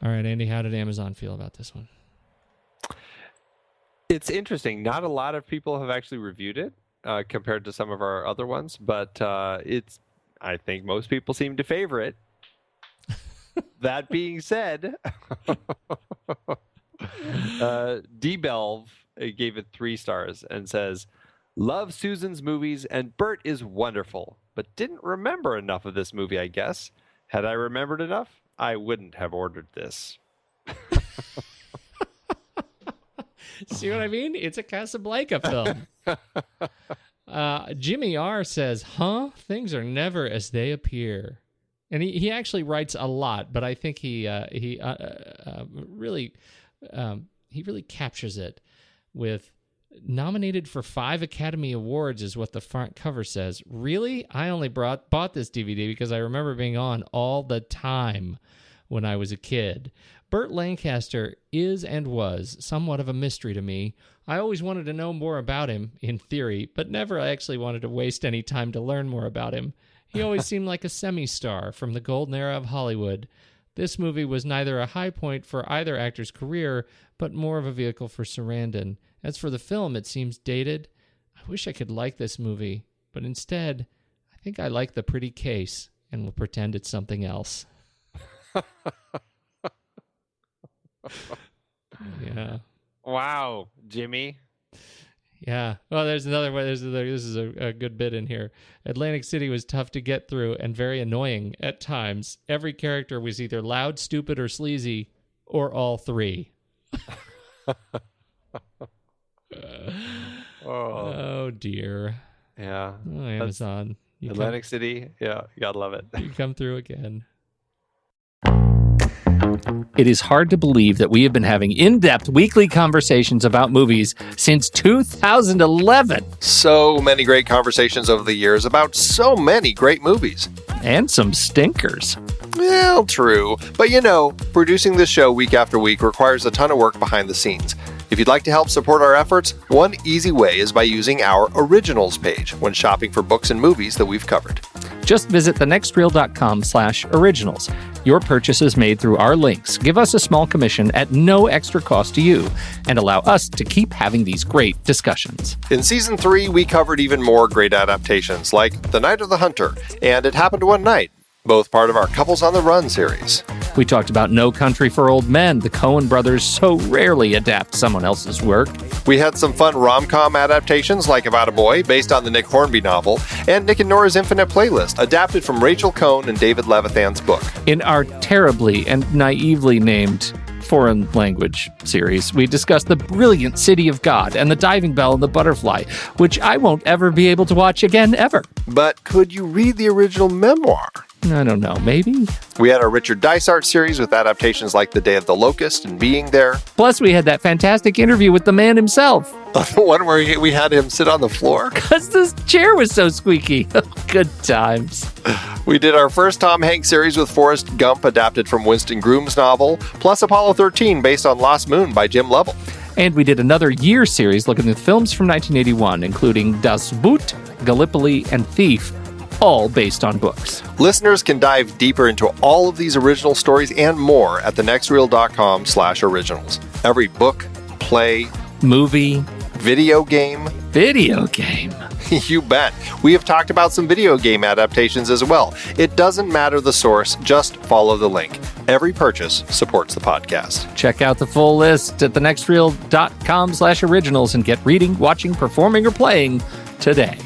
All right, Andy, how did Amazon feel about this one? It's interesting. Not a lot of people have actually reviewed it compared to some of our other ones, but I think most people seem to favor it. That being said, D-Belv gave it 3 stars and says, love Susan's movies, and Burt is wonderful, but didn't remember enough of this movie, I guess. Had I remembered enough, I wouldn't have ordered this. See what I mean? It's a Casablanca film. Jimmy R. says, things are never as they appear. And he actually writes a lot, but I think he really captures it with nominated for 5 Academy Awards is what the front cover says. Really? I only bought this DVD because I remember being on all the time when I was a kid. Burt Lancaster is and was somewhat of a mystery to me. I always wanted to know more about him, in theory, but never actually wanted to waste any time to learn more about him. He always seemed like a semi-star from the golden era of Hollywood. This movie was neither a high point for either actor's career, but more of a vehicle for Sarandon. As for the film, it seems dated. I wish I could like this movie, but instead, I think I like the pretty case and will pretend it's something else. Yeah. Wow, Jimmy. Yeah. Well, there's another way. This is a good bit in here. Atlantic City was tough to get through and very annoying at times. Every character was either loud, stupid, or sleazy, or all 3. Oh dear. Yeah. Oh, Amazon. Atlantic City. Yeah, you gotta love it. You come through again. It is hard to believe that we have been having in-depth weekly conversations about movies since 2011. So many great conversations over the years about so many great movies. And some stinkers. Well, true. But you know, producing this show week after week requires a ton of work behind the scenes. If you'd like to help support our efforts, one easy way is by using our Originals page when shopping for books and movies that we've covered. Just visit thenextreel.com/originals. Your purchases made through our links give us a small commission at no extra cost to you and allow us to keep having these great discussions. In Season 3, we covered even more great adaptations like The Night of the Hunter and It Happened One Night, both part of our Couples on the Run series. We talked about No Country for Old Men. The Coen brothers so rarely adapt someone else's work. We had some fun rom-com adaptations like About a Boy, based on the Nick Hornby novel, and Nick and Nora's Infinite Playlist, adapted from Rachel Cohn and David Levithan's book. In our terribly and naively named foreign language series, we discussed The Brilliant City of God and The Diving Bell and the Butterfly, which I won't ever be able to watch again, ever. But could you read the original memoir? I don't know, maybe? We had our Richard Dysart series with adaptations like The Day of the Locust and Being There. Plus, we had that fantastic interview with the man himself. The one where we had him sit on the floor. Because this chair was so squeaky. Good times. We did our first Tom Hanks series with Forrest Gump, adapted from Winston Groom's novel, plus Apollo 13, based on Lost Moon by Jim Lovell. And we did another year series looking at films from 1981, including Das Boot, Gallipoli, and Thief, all based on books. Listeners can dive deeper into all of these original stories and more at thenextreel.com/originals. Every book, play, movie, video game. You bet. We have talked about some video game adaptations as well. It doesn't matter the source, just follow the link. Every purchase supports the podcast. Check out the full list at thenextreel.com/originals and get reading, watching, performing, or playing today.